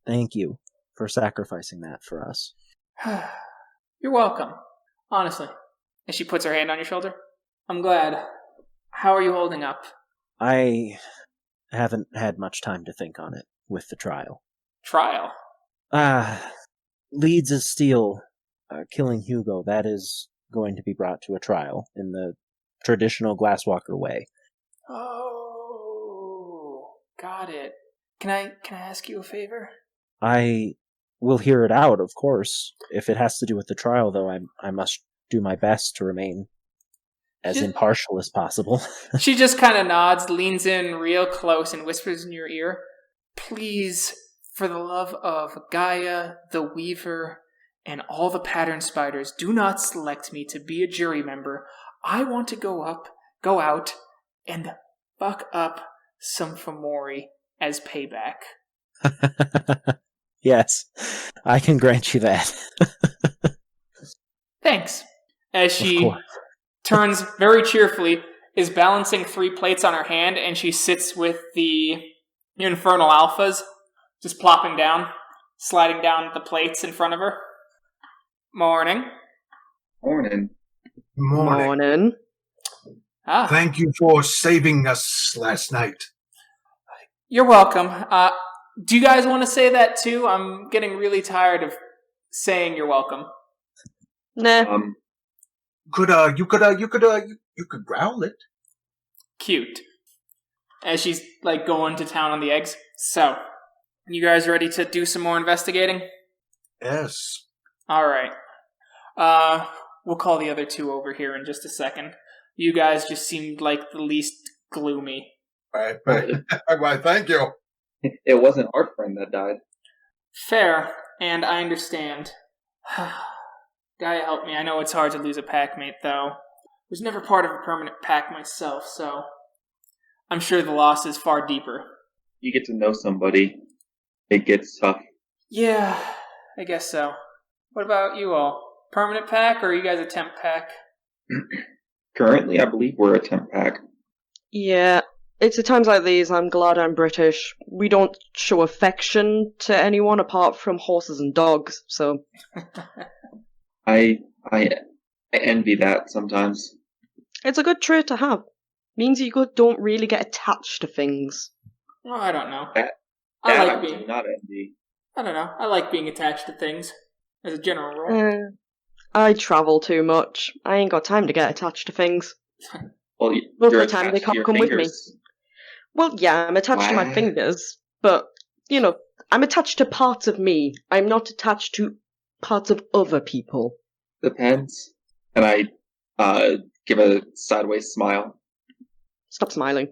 Thank you for sacrificing that for us. You're welcome. Honestly. And she puts her hand on your shoulder. I'm glad. How are you holding up? I haven't had much time to think on it with the trial. Trial? Leeds as Steel killing Hugo, that is going to be brought to a trial in the traditional Glasswalker way. Oh, got it. Can I ask you a favor? I will hear it out, of course. If it has to do with the trial, though, I must do my best to remain as impartial as possible. She just kind of nods, leans in real close, and whispers in your ear, "Please, for the love of Gaia, the Weaver, and all the pattern spiders, do not select me to be a jury member. I want to go out, and fuck up some Fomori as payback." Yes, I can grant you that. Thanks. As she turns very cheerfully, is balancing 3 plates on her hand, and she sits with the Infernal Alphas, just plopping down, sliding down the plates in front of her. Mourning. Morning. Morning. Ah, Thank you for saving us last night. you're welcome. Do you guys want to say that too? I'm getting really tired of saying you're welcome. Nah. You could growl it. Cute. As she's going to town on the eggs. So, you guys ready to do some more investigating? Yes. Alright. We'll call the other 2 over here in just a second. You guys just seemed like the least gloomy. Right. Why, thank you. It wasn't our friend that died. Fair, and I understand. Gaia, help me. I know it's hard to lose a packmate, though. I was never part of a permanent pack myself, so I'm sure the loss is far deeper. You get to know somebody, it gets tough. Yeah, I guess so. What about you all? Permanent pack, or are you guys a temp pack? Currently, I believe we're a temp pack. Yeah, it's at times like these I'm glad I'm British. We don't show affection to anyone apart from horses and dogs, so... I envy that sometimes. It's a good trait to have. Means you don't really get attached to things. Well, I don't know. I do not envy. I don't know. I like being attached to things, as a general rule. I travel too much. I ain't got time to get attached to things. Well, Most you're of the time they attached to can't your come with me. fingers. Well, yeah, I'm attached to my fingers, but, I'm attached to parts of me. I'm not attached to parts of other people. Depends. And I give a sideways smile. Stop smiling.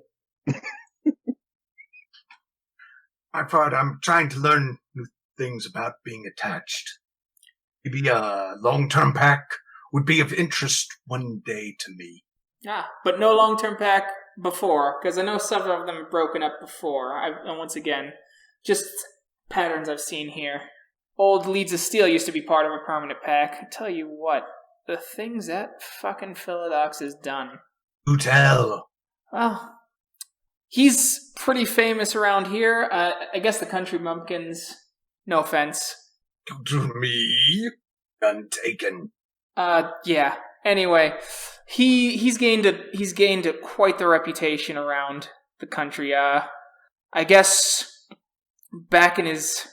My part, I'm trying to learn new things about being attached. Maybe a long-term pack would be of interest one day to me. Ah, but no long-term pack before, because I know some of them have broken up before. And once again, just patterns I've seen here. Old Leeds of Steel used to be part of a permanent pack. I tell you what, the things that fucking Philodox has done. Do tell. Well, he's pretty famous around here. I guess the country bumpkins, no offense. To me, none taken. Yeah. Anyway, he's gained quite the reputation around the country. I guess back in his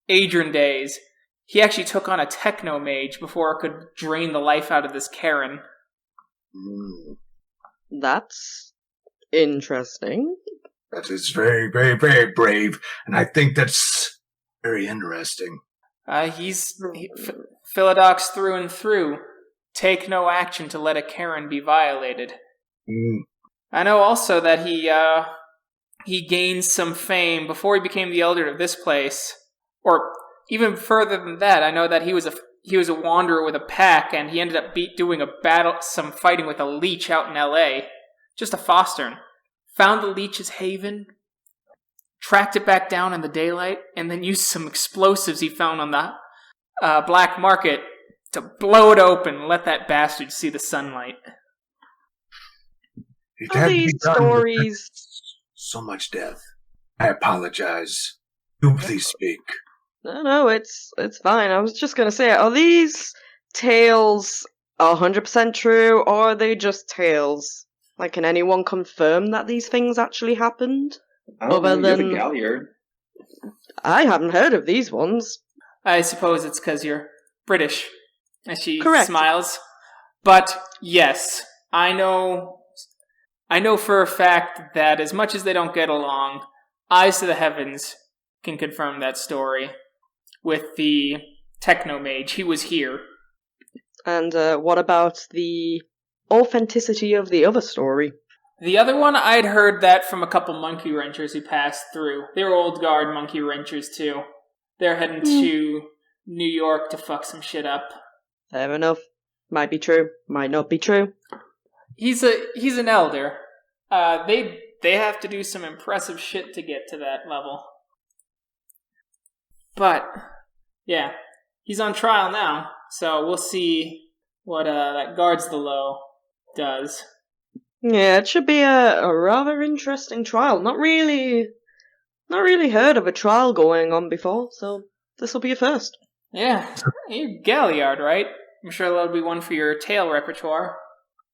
Adrian days, he actually took on a techno mage before it could drain the life out of this Karen. That's interesting. That is very, very, very brave, and I think that's very interesting. He's Philodox through and through. take no action to let a Karen be violated. Mm. I know also that he gained some fame before he became the elder of this place, or even further than that. I know that he was a wanderer with a pack, and he ended up doing some fighting with a leech out in L.A., just a fostering. Found the leech's haven, tracked it back down in the daylight, and then used some explosives he found on the black market to blow it open and let that bastard see the sunlight. It All had to be these done. stories. So much death. I apologize. You please speak. No, it's fine. I was just gonna say, are these tales 100% true, or are they just tales? Like, can anyone confirm that these things actually happened? I don't Other know, you're than- the Galliard. I haven't heard of these ones. I suppose it's because you're British. And she Correct. smiles. But yes, I know for a fact that as much as they don't get along, Eyes to the Heavens can confirm that story with the Technomage. He was here. And what about the authenticity of the other story? The other one, I'd heard that from a couple monkey wrenchers who passed through. They were old guard monkey wrenchers too. They're heading to New York to fuck some shit up. Fair enough. Might be true. Might not be true. He's an elder. They have to do some impressive shit to get to that level. But yeah, he's on trial now, so we'll see what that guards the low does. Yeah, it should be a rather interesting trial. Not really heard of a trial going on before, so this will be a first. Yeah, you're Galliard, right? I'm sure that'll be one for your tale repertoire.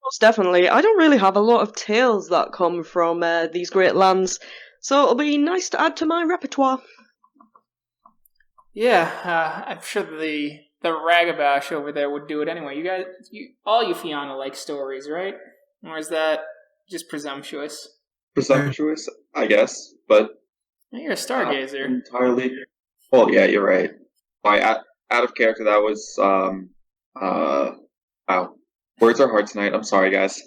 Most definitely. I don't really have a lot of tales that come from these great lands, so it'll be nice to add to my repertoire. Yeah, I'm sure the Ragabash over there would do it anyway. You guys, all you Fianna like stories, right? Or is that just presumptuous? Presumptuous, I guess, but You're a stargazer. entirely. Well, yeah, you're right. Out of character, that was wow. Words are hard tonight. I'm sorry, guys.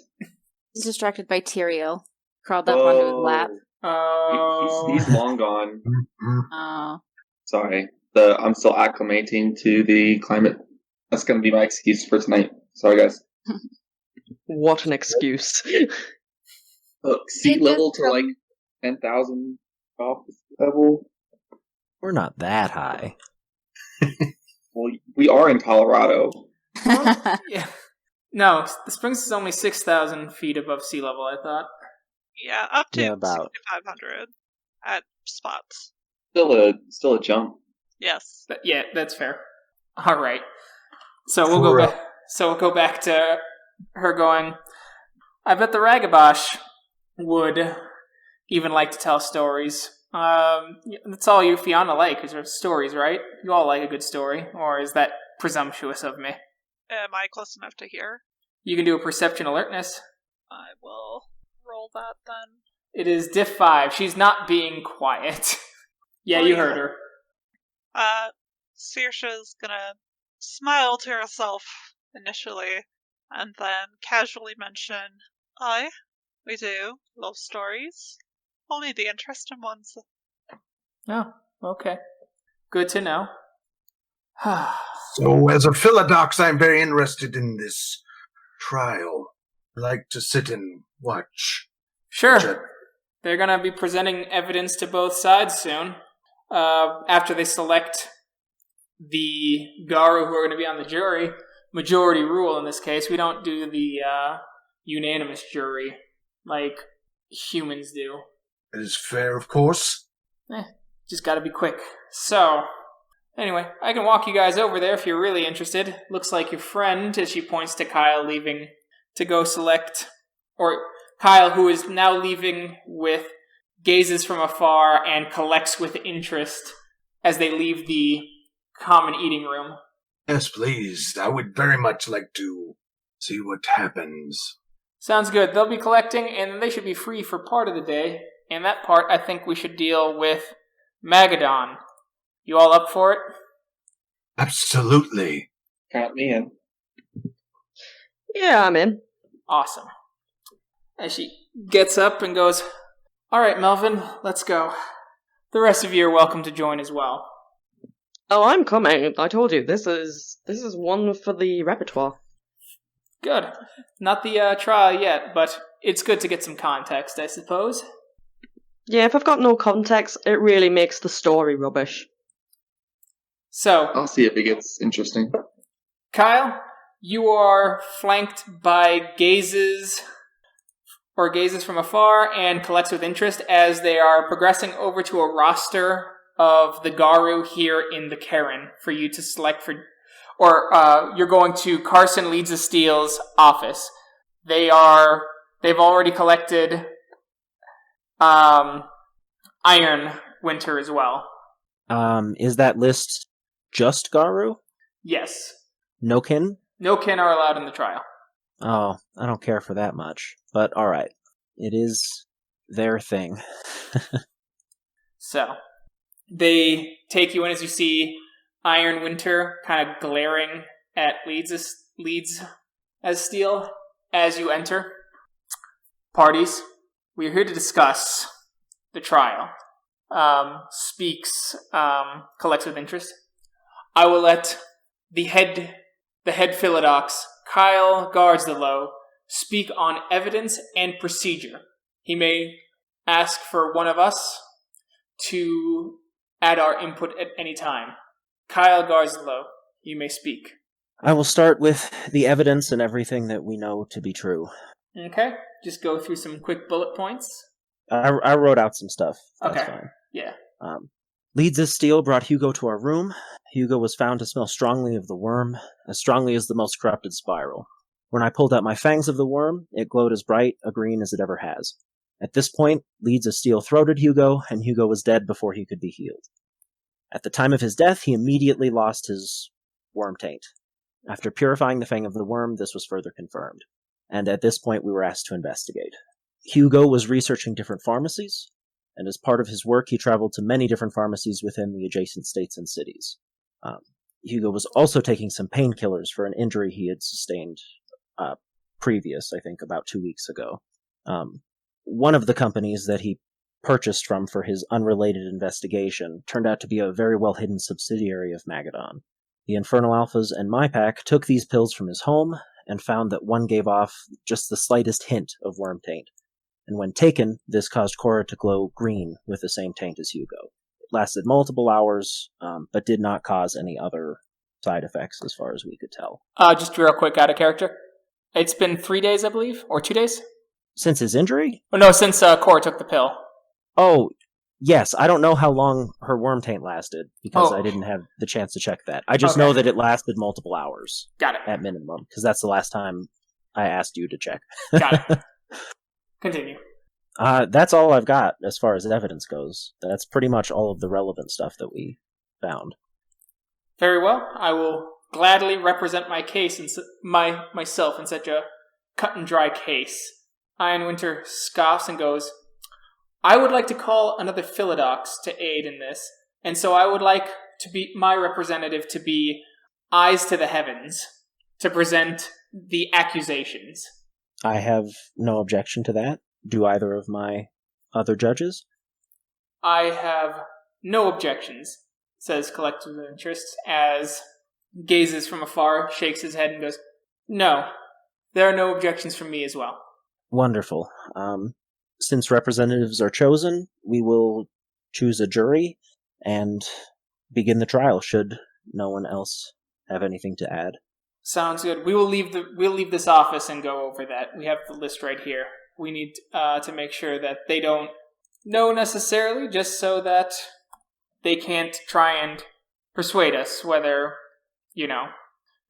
He's distracted by Tyrael. Crawled up onto his lap. Oh, He's long gone. Oh. Sorry. I'm still acclimating to the climate. That's going to be my excuse for tonight. Sorry, guys. What an excuse. Look, sea level to like 10,000 off the level. We're not that high. Well, we are in Colorado. yeah. No, the Springs is only 6,000 feet above sea level, I thought. Yeah, up to Yeah, about. 6,500 at spots. Still a jump. Yes. But yeah, that's fair. All right. So we'll go back. So we'll go back to her going. I bet the Ragabash would even like to tell stories. That's all you Fianna like is stories, right? You all like a good story, or is that presumptuous of me? Am I close enough to hear? You can do a perception alertness. I will roll that then. It is diff 5. She's not being quiet. Yeah, you heard her. Sorcha's gonna smile to herself initially, and then casually mention, we do love stories. Only the interesting ones. Oh, okay. Good to know. So, as a Philodox, I'm very interested in this trial. I like to sit and watch. Sure. They're going to be presenting evidence to both sides soon. After they select the Garu who are going to be on the jury. Majority rule in this case. We don't do the unanimous jury like humans do. It is fair, of course. Just got to be quick. So, anyway, I can walk you guys over there if you're really interested. Looks like your friend, as she points to Kyle, leaving to go select, or Kyle, who is now leaving with gazes from afar and collects with interest as they leave the common eating room. Yes, please. I would very much like to see what happens. Sounds good. They'll be collecting, and they should be free for part of the day. And that part, I think we should deal with Magadon. You all up for it? Absolutely. Count me in. Yeah, I'm in. Awesome. As she gets up and goes, all right, Melvin, let's go. The rest of you are welcome to join as well. Oh, I'm coming. I told you, this is one for the repertoire. Good. Not the trial yet, but it's good to get some context, I suppose. Yeah, if I've got no context, it really makes the story rubbish. So, I'll see if it gets interesting. Kyle, you are flanked by gazes from afar and collects with interest as they are progressing over to a roster of the Garu here in the Karen for you to select for, or you're going to Carson Leads of Steel's office. They've already collected Iron Winter as well. Is that list just Garu? Yes. No kin? No kin are allowed in the trial. Oh, I don't care for that much. But alright. It is their thing. So, they take you in as you see Iron Winter kind of glaring at Leads as Steel as you enter. Parties, we are here to discuss the trial. Collects with interest. I will let the head Philodox, Kyle Guardslow, speak on evidence and procedure. He may ask for one of us to add our input at any time. Kyle Guardslow, you may speak. I will start with the evidence and everything that we know to be true. Okay, just go through some quick bullet points. I wrote out some stuff. That's okay. Fine. Yeah. Leads as Steel brought Hugo to our room. Hugo was found to smell strongly of the worm, as strongly as the most corrupted spiral. When I pulled out my fangs of the worm, it glowed as bright a green as it ever has. At this point, Leads as Steel throated Hugo, and Hugo was dead before he could be healed. At the time of his death, he immediately lost his worm taint. After purifying the fang of the worm, this was further confirmed. And at this point, we were asked to investigate. Hugo was researching different pharmacies, and as part of his work, he traveled to many different pharmacies within the adjacent states and cities. Hugo was also taking some painkillers for an injury he had sustained previous, I think, about 2 weeks ago. One of the companies that he purchased from for his unrelated investigation turned out to be a very well-hidden subsidiary of Magadon. The Infernal Alphas and my pack took these pills from his home and found that one gave off just the slightest hint of worm taint. And when taken, this caused Cora to glow green with the same taint as Hugo. It lasted multiple hours, but did not cause any other side effects as far as we could tell. Just real quick, out of character. It's been 3 days, I believe, or 2 days? Since his injury? Oh, no, since Cora took the pill. Oh, yes. I don't know how long her worm taint lasted, because I didn't have the chance to check that. I just know that it lasted multiple hours. Got it. At minimum, because that's the last time I asked you to check. Got it. Continue. That's all I've got as far as evidence goes. That's pretty much all of the relevant stuff that we found. Very well. I will gladly represent my case and myself in such a cut and dry case. Iron Winter scoffs and goes, I would like to call another Philodox to aid in this, and so I would like to be my representative to be Eyes to the Heavens to present the accusations. I have no objection to that. Do either of my other judges? I have no objections, says Collective of Interest, as gazes from afar, shakes his head and goes, no, there are no objections from me as well. Wonderful. Since representatives are chosen, we will choose a jury and begin the trial, should no one else have anything to add. Sounds good. We'll leave this office and go over that. We have the list right here. We need to make sure that they don't know necessarily, just so that they can't try and persuade us whether,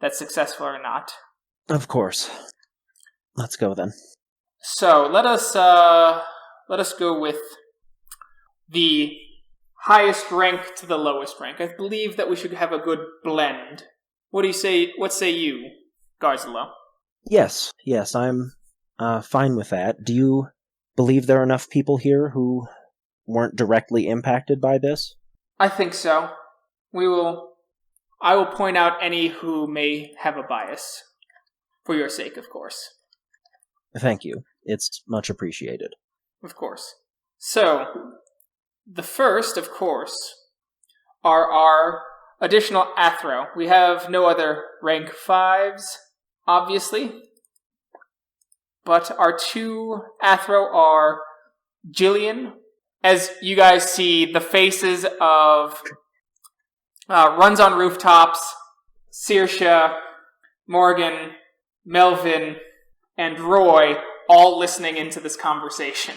that's successful or not. Of course. Let's go then. So let us go with the highest rank to the lowest rank. I believe that we should have a good blend. What do you say? What say you, Garzalo? Yes, I'm fine with that. Do you believe there are enough people here who weren't directly impacted by this? I think so. I will point out any who may have a bias. For your sake, of course. Thank you. It's much appreciated. Of course. So, the first, of course, are our additional Athro. We have no other rank 5s, obviously. But our 2 Athro are Jillian. As you guys see, the faces of Runs on Rooftops, Sorcha, Morgan, Melvin, and Roy all listening into this conversation.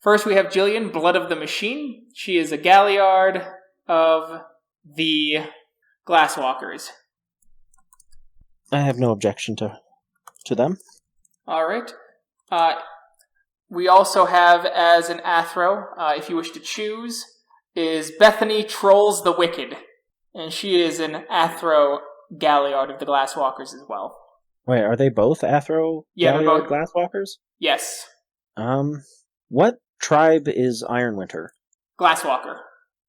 First we have Jillian, Blood of the Machine. She is a Galliard of the Glasswalkers. I have no objection to them. Alright. We also have as an Athro, if you wish to choose, is Bethany Trolls the Wicked. And she is an Athro Galliard of the Glasswalkers as well. Wait, are they both Athro Galliard Glasswalkers? Yes. What tribe is Ironwinter? Glasswalker.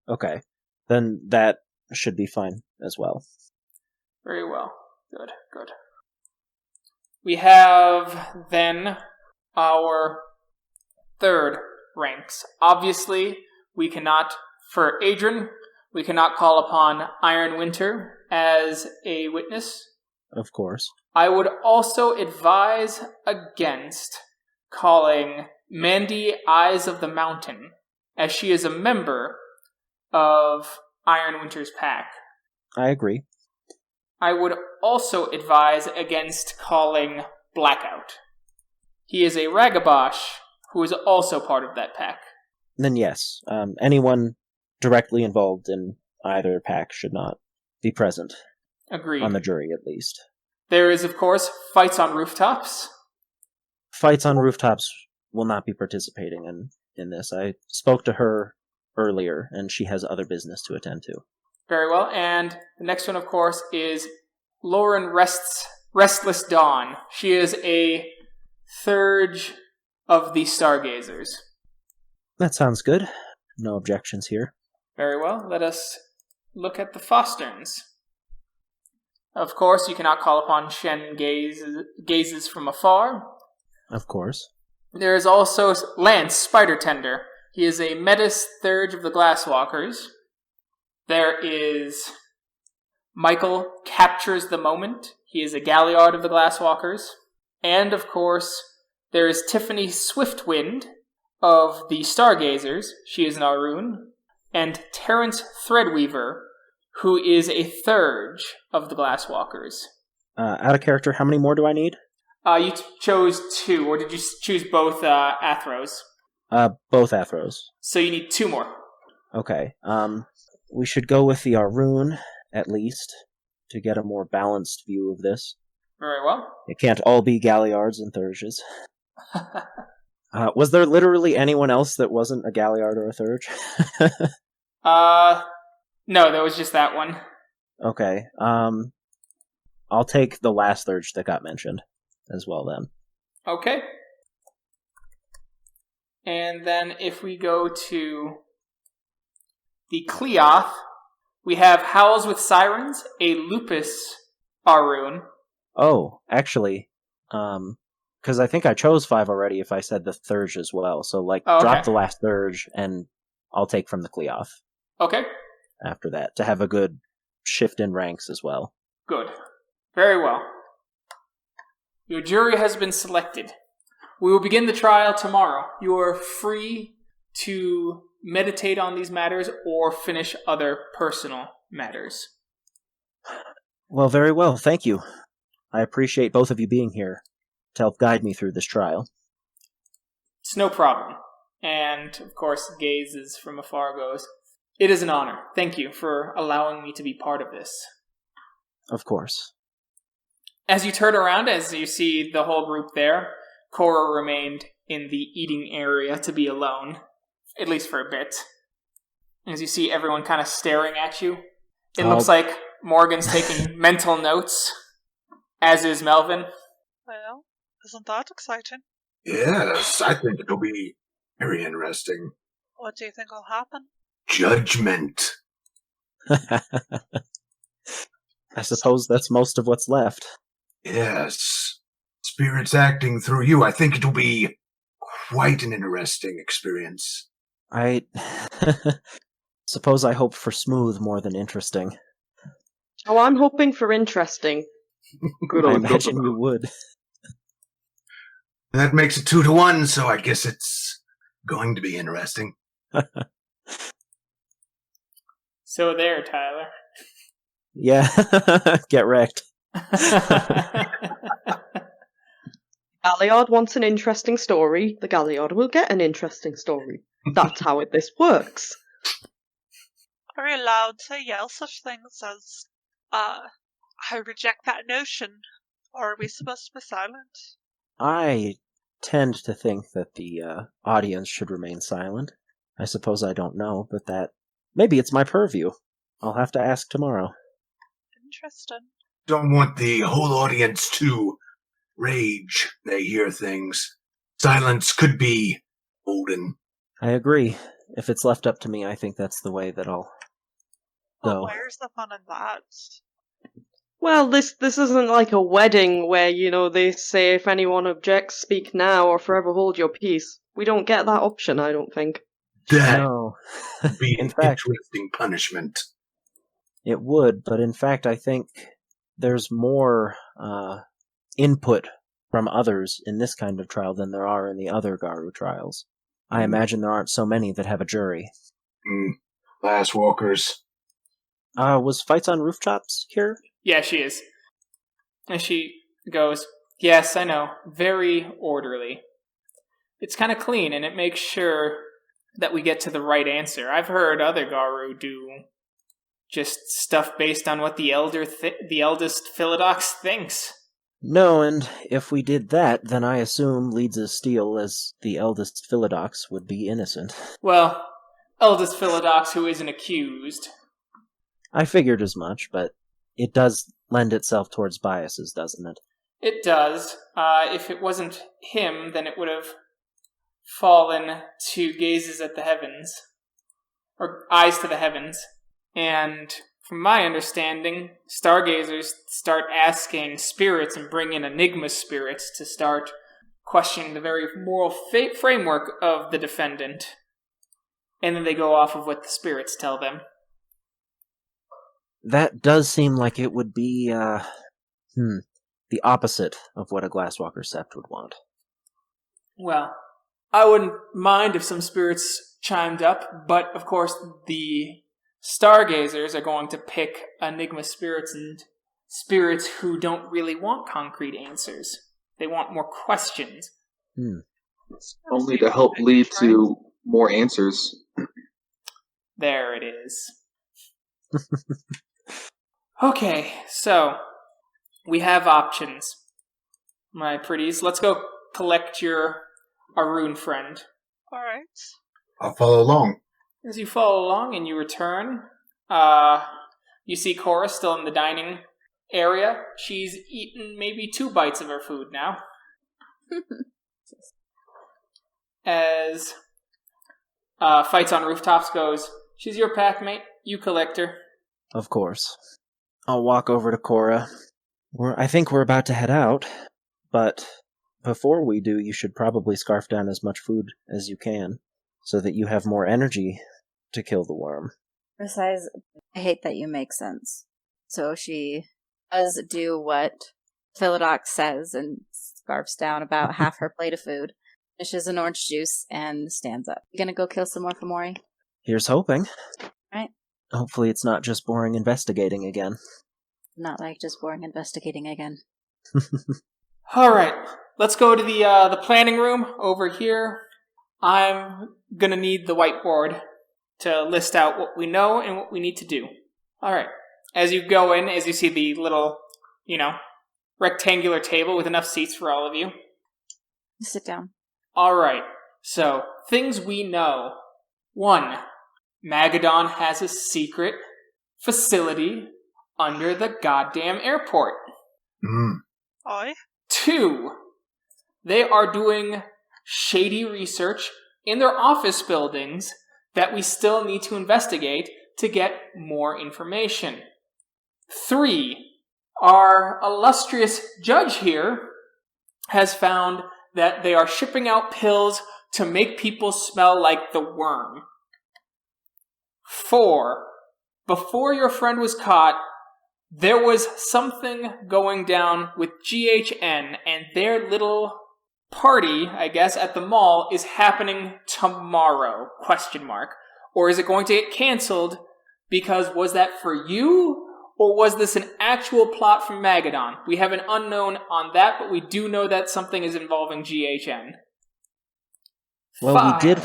Okay. Then that should be fine as well. Very well. Good. We have then our third ranks. Obviously, we cannot, for Adrian, we cannot call upon Ironwinter as a witness. Of course. I would also advise against calling Mandy Eyes of the Mountain, as she is a member of Ironwinter's pack. I agree. I would also advise against calling Blackout. He is a Ragabosh who is also part of that pack. Then yes, anyone directly involved in either pack should not be present. Agreed. On the jury, at least. There is, of course, Fights on Rooftops. Fights on Rooftops will not be participating in this. I spoke to her earlier, and she has other business to attend to. Very well, and the next one, of course, is Lauren Restless Dawn. She is a Thurge of the Stargazers. That sounds good. No objections here. Very well, let us look at the Fosterns. Of course, you cannot call upon Shen gazes from afar. Of course. There is also Lance Spider Tender. He is a Metis Thurge of the Glasswalkers. There is Michael Captures the Moment. He is a Galliard of the Glasswalkers. And, of course, there is Tiffany Swiftwind of the Stargazers. She is an Arun. And Terrence Threadweaver, who is a Thurge of the Glasswalkers. Out of character, how many more do I need? You chose 2, or did you choose both Athros? Both Athros. So you need 2 more. Okay. We should go with the Arun, at least, to get a more balanced view of this. Very well. It can't all be Galliards and Thurges. Was there literally anyone else that wasn't a Galliard or a Thurge? No, there was just that one. Okay. I'll take the last Thurge that got mentioned as well then. Okay. And then if we go to the Cleoth, we have Howls with Sirens, a Lupus Arun. Oh, actually, because I think I chose 5 already if I said the Thurge as well. So, drop the last Thurge, and I'll take from the Cleoth. Okay. After that, to have a good shift in ranks as well. Good. Very well. Your jury has been selected. We will begin the trial tomorrow. You are free to meditate on these matters or finish other personal matters. Well, very well. Thank you. I appreciate both of you being here to help guide me through this trial. It's no problem. And, of course, gazes from afar goes, "It is an honor. Thank you for allowing me to be part of this." Of course. As you turn around, as you see the whole group there, Cora remained in the eating area to be alone, at least for a bit. As you see everyone kind of staring at you, it looks like Morgan's taking mental notes, as is Melvin. Well, isn't that exciting? Yes, I think it'll be very interesting. What do you think will happen? Judgment. I suppose that's most of what's left. Yes. Spirits acting through you. I think it'll be quite an interesting experience. I suppose I hope for smooth more than interesting. Oh, I'm hoping for interesting. Good I old imagine Coco. you would. That makes it 2-1, so I guess it's going to be interesting. So there, Tyler. Yeah, get wrecked. Galliard wants an interesting story. The Galliard will get an interesting story. That's how this works. Are we allowed to yell such things as, I reject that notion, or are we supposed to be silent? I tend to think that the audience should remain silent. I suppose I don't know, but that... Maybe it's my purview. I'll have to ask tomorrow. Interesting. Don't want the whole audience to rage. They hear things. Silence could be golden. I agree. If it's left up to me, I think that's the way that I'll Well, go. where's the fun in that? Well, this isn't like a wedding where, they say if anyone objects, speak now or forever hold your peace. We don't get that option, I don't think. That No. would be In an fact, interesting punishment. it would, but in fact, I think there's more input from others in this kind of trial than there are in the other Garu trials. I imagine there aren't so many that have a jury. Last walkers. Was fights on rooftops here? Yeah, she is. And she goes, yes, I know. Very orderly. It's kind of clean, and it makes sure that we get to the right answer. I've heard other Garu do just stuff based on what the eldest Philodox thinks. No, and if we did that, then I assume Leeds' Steel, as the eldest Philodox, would be innocent. Well, eldest Philodox who isn't accused. I figured as much, but it does lend itself towards biases, doesn't it? It does. If it wasn't him, then it would have fallen to gazes at the heavens. Or eyes to the heavens. And from my understanding, stargazers start asking spirits and bring in enigma spirits to start questioning the very moral framework of the defendant. And then they go off of what the spirits tell them. That does seem like it would be, the opposite of what a Glasswalker Sept would want. Well, I wouldn't mind if some spirits chimed up, but of course the stargazers are going to pick enigma spirits and spirits who don't really want concrete answers. They want more questions. Only to help lead to more answers. There it is. Okay, so we have options, my pretties. Let's go collect your Arun friend. Alright. I'll follow along. As you follow along and you return, you see Cora still in the dining area. She's eaten maybe 2 bites of her food now. As Fights on Rooftops goes, she's your packmate, you collect her. Of course. I'll walk over to Cora. I think we're about to head out, but before we do, you should probably scarf down as much food as you can, so that you have more energy to kill the worm. Besides, I hate that you make sense. So she does do what Philodox says and scarfs down about half her plate of food, finishes an orange juice, and stands up. You gonna go kill some more Fomori? Here's hoping. Right. Hopefully it's not just boring investigating again. Not like just boring investigating again. Alright, let's go to the planning room over here. I'm gonna need the whiteboard to list out what we know and what we need to do. Alright, as you go in, as you see the little, rectangular table with enough seats for all of you. Sit down. Alright, so, things we know. 1. Magadon has a secret facility under the goddamn airport. Oi. 2. They are doing shady research in their office buildings that we still need to investigate to get more information. 3, our illustrious judge here has found that they are shipping out pills to make people smell like the worm. 4, before your friend was caught, there was something going down with GHN, and their little party, I guess, at the mall is happening tomorrow, ? Or is it going to get canceled because was that for you, or was this an actual plot from Magadon? We have an unknown on that, but we do know that something is involving GHN. Well, 5. we did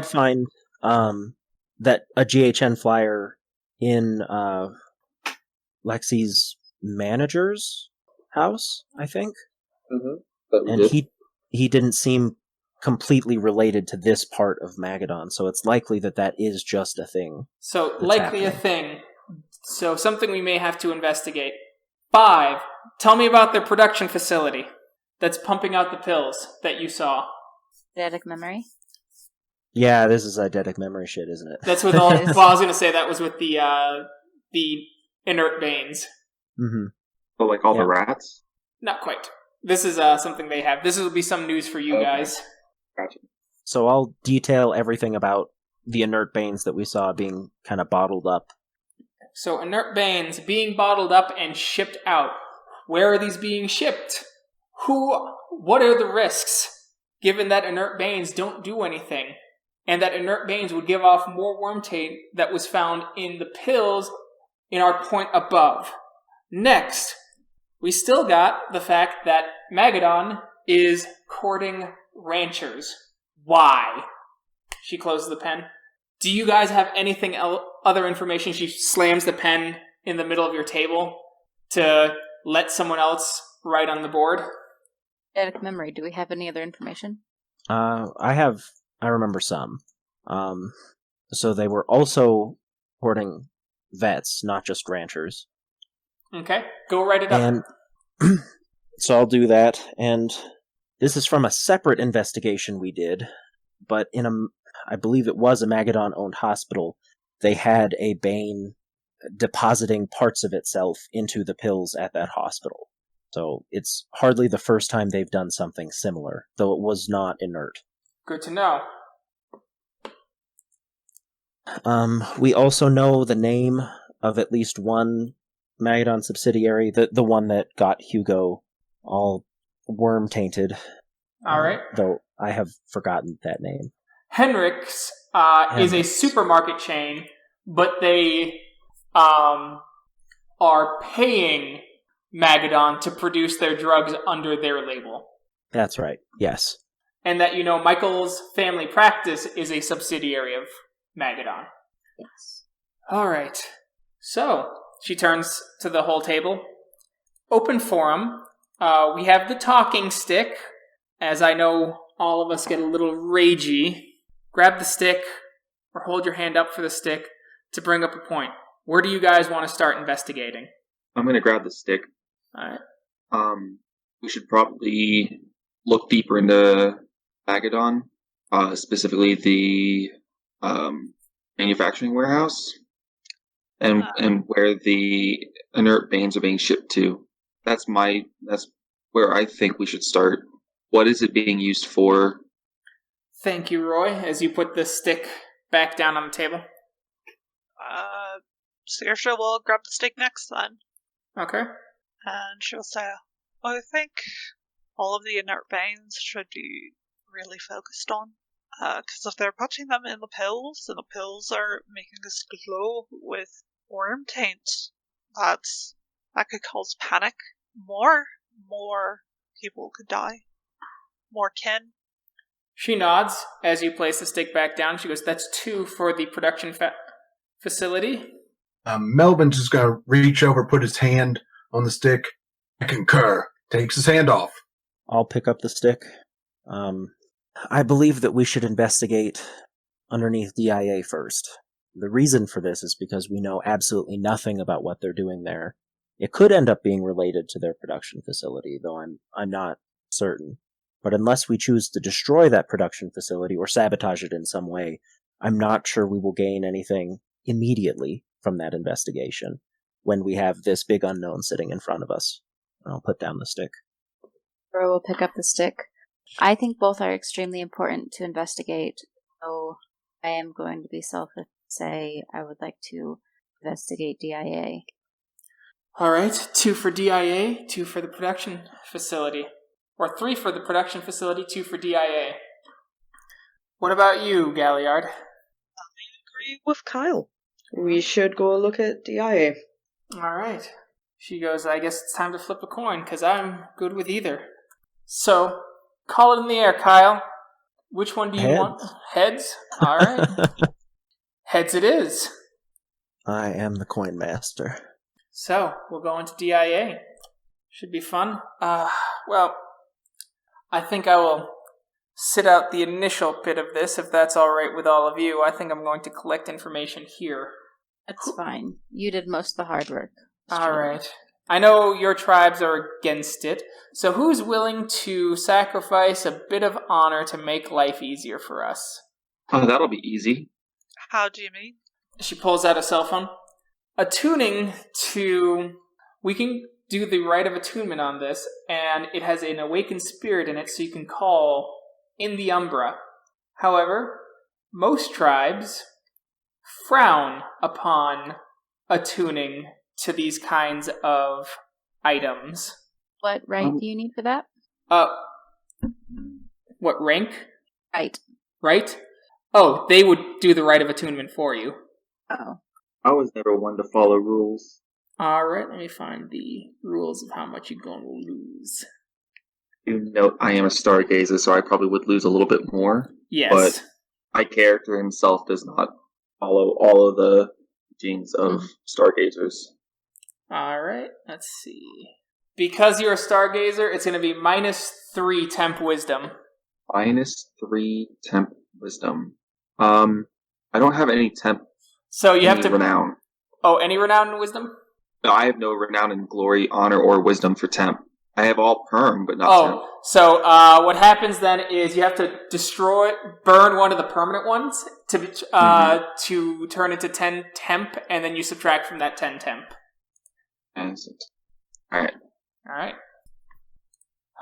find that a GHN flyer in Lexi's manager's house, I think. Mm-hmm. And he didn't seem completely related to this part of Magadon, so it's likely that is just a thing. So, likely a thing. So, something we may have to investigate. 5, tell me about their production facility that's pumping out the pills that you saw. Eidetic memory. Yeah, this is eidetic memory shit, isn't it? That's with all. Well, I was going to say that was with the inert Banes. Mm-hmm. But like all the rats? Not quite. This is something they have. This will be some news for you guys. Gotcha. So I'll detail everything about the inert Banes that we saw being kind of bottled up. So inert Banes being bottled up and shipped out. Where are these being shipped? What are the risks, given that inert Banes don't do anything, and that inert Banes would give off more worm taint that was found in the pills in our point above? Next, we still got the fact that Magadon is courting ranchers. Why? She closes the pen. Do you guys have anything other information? She slams the pen in the middle of your table to let someone else write on the board. Eidetic memory. Do we have any other information? I remember some. So they were also courting vets, not just ranchers. Okay, go write it up. And so I'll do that, and this is from a separate investigation we did, but I believe it was a Magadon-owned hospital. They had a Bane depositing parts of itself into the pills at that hospital. So it's hardly the first time they've done something similar, though it was not inert. Good to know. We also know the name of at least one Magadon subsidiary, the one that got Hugo all worm-tainted. All right. Though I have forgotten that name. Henrik's is a supermarket chain, but they are paying Magadon to produce their drugs under their label. That's right, yes. And that, Michael's Family Practice is a subsidiary of Magadon. Yes. All right. So, she turns to the whole table. Open forum. We have the talking stick. As I know, all of us get a little ragey. Grab the stick, or hold your hand up for the stick, to bring up a point. Where do you guys want to start investigating? I'm going to grab the stick. Alright. We should probably look deeper into Magadon, specifically the manufacturing warehouse, and where the inert Banes are being shipped to. That's where I think we should start. What is it being used for? Thank you, Roy, as you put the stick back down on the table. Sorcha will grab the stick next then. Okay. And she'll say, I think all of the inert Banes should be really focused on. Because if they're putting them in the pills, and the pills are making us glow with worm taint, that could cause panic. More people could die. More kin. She nods as you place the stick back down. She goes, that's 2 for the production facility. Melvin's just going to reach over, put his hand on the stick. I concur. Takes his hand off. I'll pick up the stick. I believe that we should investigate underneath DIA first. The reason for this is because we know absolutely nothing about what they're doing there. It could end up being related to their production facility, though I'm not certain. But unless we choose to destroy that production facility or sabotage it in some way, I'm not sure we will gain anything immediately from that investigation. when we have this big unknown sitting in front of us. I'll put down the stick. Bro will pick up the stick. I think both are extremely important to investigate, so I am going to be selfish and say I would like to investigate DIA. All right, 2 for DIA, 2 for the production facility. Or 3 for the production facility, 2 for DIA. What about you, Galliard? Agree with Kyle. We should go look at DIA. All right. She goes, I guess it's time to flip a coin, because I'm good with either. So, call it in the air, Kyle. Which one do you want? Heads? All right. Heads it is. I am the coin master. So, we'll go into DIA. Should be fun. Well, I think I will sit out the initial bit of this, if that's all right with all of you. I think I'm going to collect information here. That's fine. You did most of the hard work. All right. I know your tribes are against it, so who's willing to sacrifice a bit of honor to make life easier for us? Oh, that'll be easy. How do you mean? She pulls out a cell phone. Attuning to... We can do the rite of attunement on this, and it has an awakened spirit in it, so you can call in the Umbra. However, most tribes frown upon attuning to these kinds of items. What rank do you need for that? What rank? Right. Oh, they would do the rite of attunement for you. Oh. I was never one to follow rules. Alright, let me find the rules of how much you're going to lose. You know, I am a stargazer, so I probably would lose a little bit more. Yes. But my character himself does not follow all of the genes of stargazers. Alright, let's see. Because you're a stargazer, it's going to be -3 temp wisdom. -3 temp wisdom. I don't have any temp. So you have to renown. Oh, any renown and wisdom? No, I have no renown and glory, honor, or wisdom for temp. I have all perm, but not temp. So what happens then is you have to burn one of the permanent ones to turn into 10 temp, and then you subtract from that 10 temp.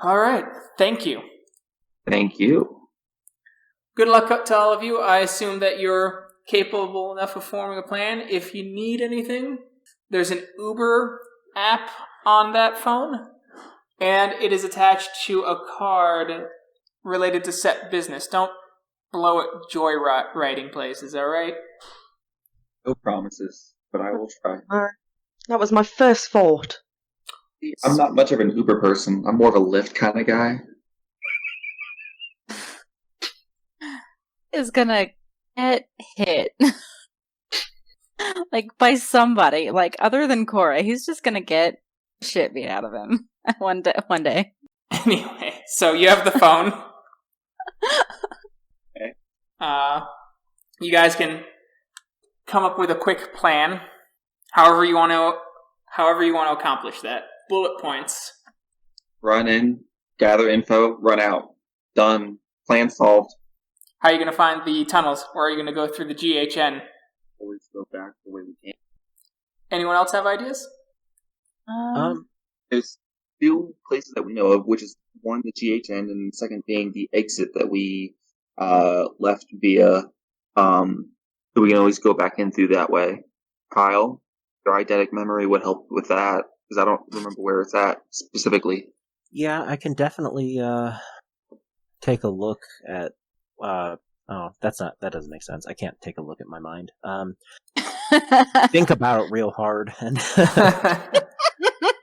Alright. Thank you. Thank you. Good luck to all of you. I assume that you're capable enough of forming a plan. If you need anything, there's an Uber app on that phone, and it is attached to a card related to Sept business. Don't blow it joyriding places, alright? No promises, but I will try. That was my first thought. I'm not much of an Uber person. I'm more of a Lyft kind of guy. Is gonna get hit. Like, by somebody. Like, other than Cora. He's just gonna get shit beat out of him. One day. Anyway, so you have the phone. Okay. You guys can come up with a quick plan. However you want to accomplish that. Bullet points. Run in, gather info, run out. Done. Plan solved. How are you going to find the tunnels? Or are you going to go through the GHN? Always go back the way we came. Anyone else have ideas? There's two places that we know of, which is one, the GHN, and the second being the exit that we left via. So we can always go back in through that way. Kyle, your eidetic memory would help with that, because I don't remember where it's at specifically. Yeah, I can definitely take a look at. That doesn't make sense. I can't take a look at my mind. Think about it real hard. And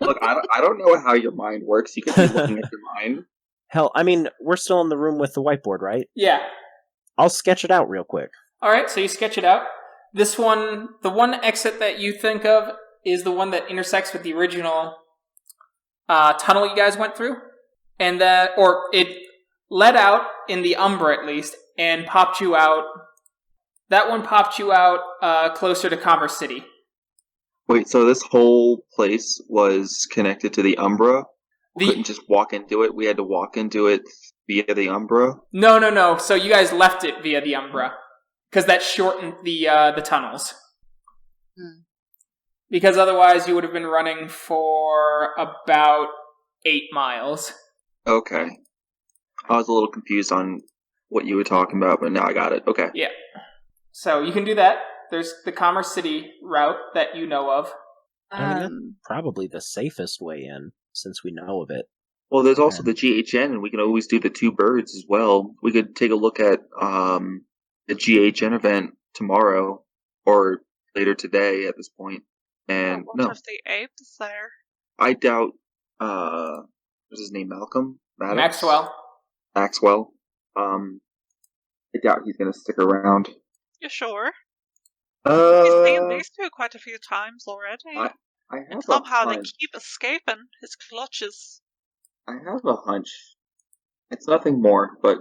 Look, I don't know how your mind works. You could be looking at your mind. Hell, I mean, we're still in the room with the whiteboard, right? Yeah. I'll sketch it out real quick. Alright, so you sketch it out. This one, the one exit that you think of is the one that intersects with the original tunnel you guys went through. And it led out in the Umbra at least, and popped you out. That one popped you out closer to Commerce City. Wait, so this whole place was connected to the Umbra? We couldn't just walk into it? We had to walk into it via the Umbra? No. So you guys left it via the Umbra. Because that shortened the tunnels. Because otherwise you would have been running for about 8 miles. Okay. I was a little confused on what you were talking about, but now I got it. Okay. Yeah. So you can do that. There's the Commerce City route that you know of. I mean, that's probably the safest way in, since we know of it. Well, there's also the GHN, and we can always do the two birds as well. We could take a look at the GHN event tomorrow, or later today at this point. And what if the ape is there? I doubt, what's his name, Malcolm? Maxwell. I doubt he's going to stick around. You sure? He's seen these two quite a few times already. I have somehow they keep escaping his clutches. I have a hunch. It's nothing more, but,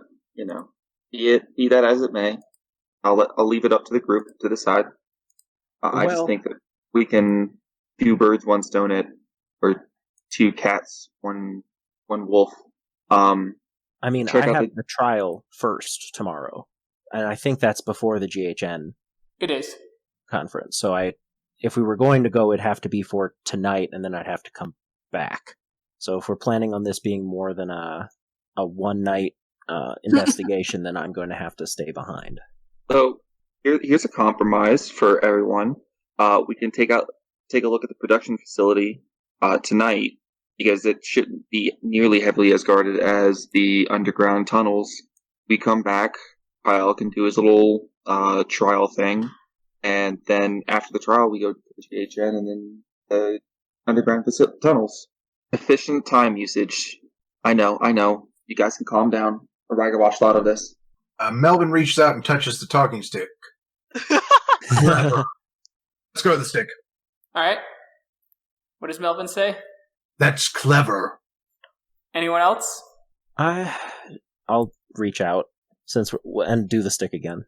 be that as it may. I'll leave it up to the group to decide. I just think that we can 2 birds, 1 stone it, or 2 cats, 1 wolf. I mean, I have the trial first tomorrow, and I think that's before the GHN. It is. Conference. So if we were going to go, it'd have to be for tonight, and then I'd have to come back. So if we're planning on this being more than a one-night investigation, then I'm going to have to stay behind. So here's a compromise for everyone. We can take a look at the production facility tonight, because it shouldn't be nearly heavily as guarded as the underground tunnels. We come back, Kyle can do his little trial thing, and then after the trial we go to the GHN and then the underground tunnels. Efficient time usage. I know. You guys can calm down. Ragawash thought of this. Melvin reaches out and touches the talking stick. Let's go with the stick. Alright. What does Melvin say? That's clever. Anyone else? I'll reach out and do the stick again.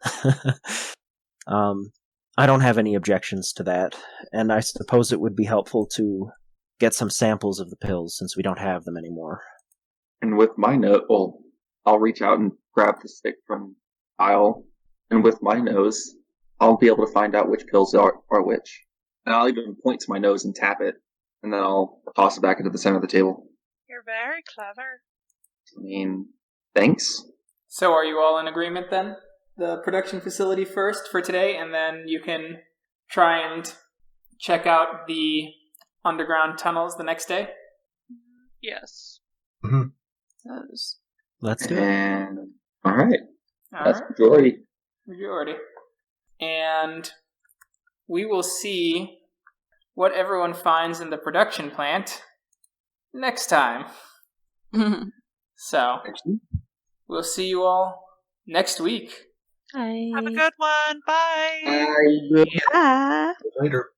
I don't have any objections to that, and I suppose it would be helpful to get some samples of the pills since we don't have them anymore. And with my note, I'll reach out and grab the stick from Kyle, and with my nose, I'll be able to find out which pills are which. And I'll even point to my nose and tap it, and then I'll toss it back into the center of the table. You're very clever. I mean, thanks. So are you all in agreement then? The production facility first for today, and then you can try and check out the underground tunnels the next day? Yes. Mm-hmm. Let's do it. Alright. That's majority. Majority. And we will see what everyone finds in the production plant next time. So, we'll see you all next week. Bye. Have a good one. Bye. Bye. Yeah. Later.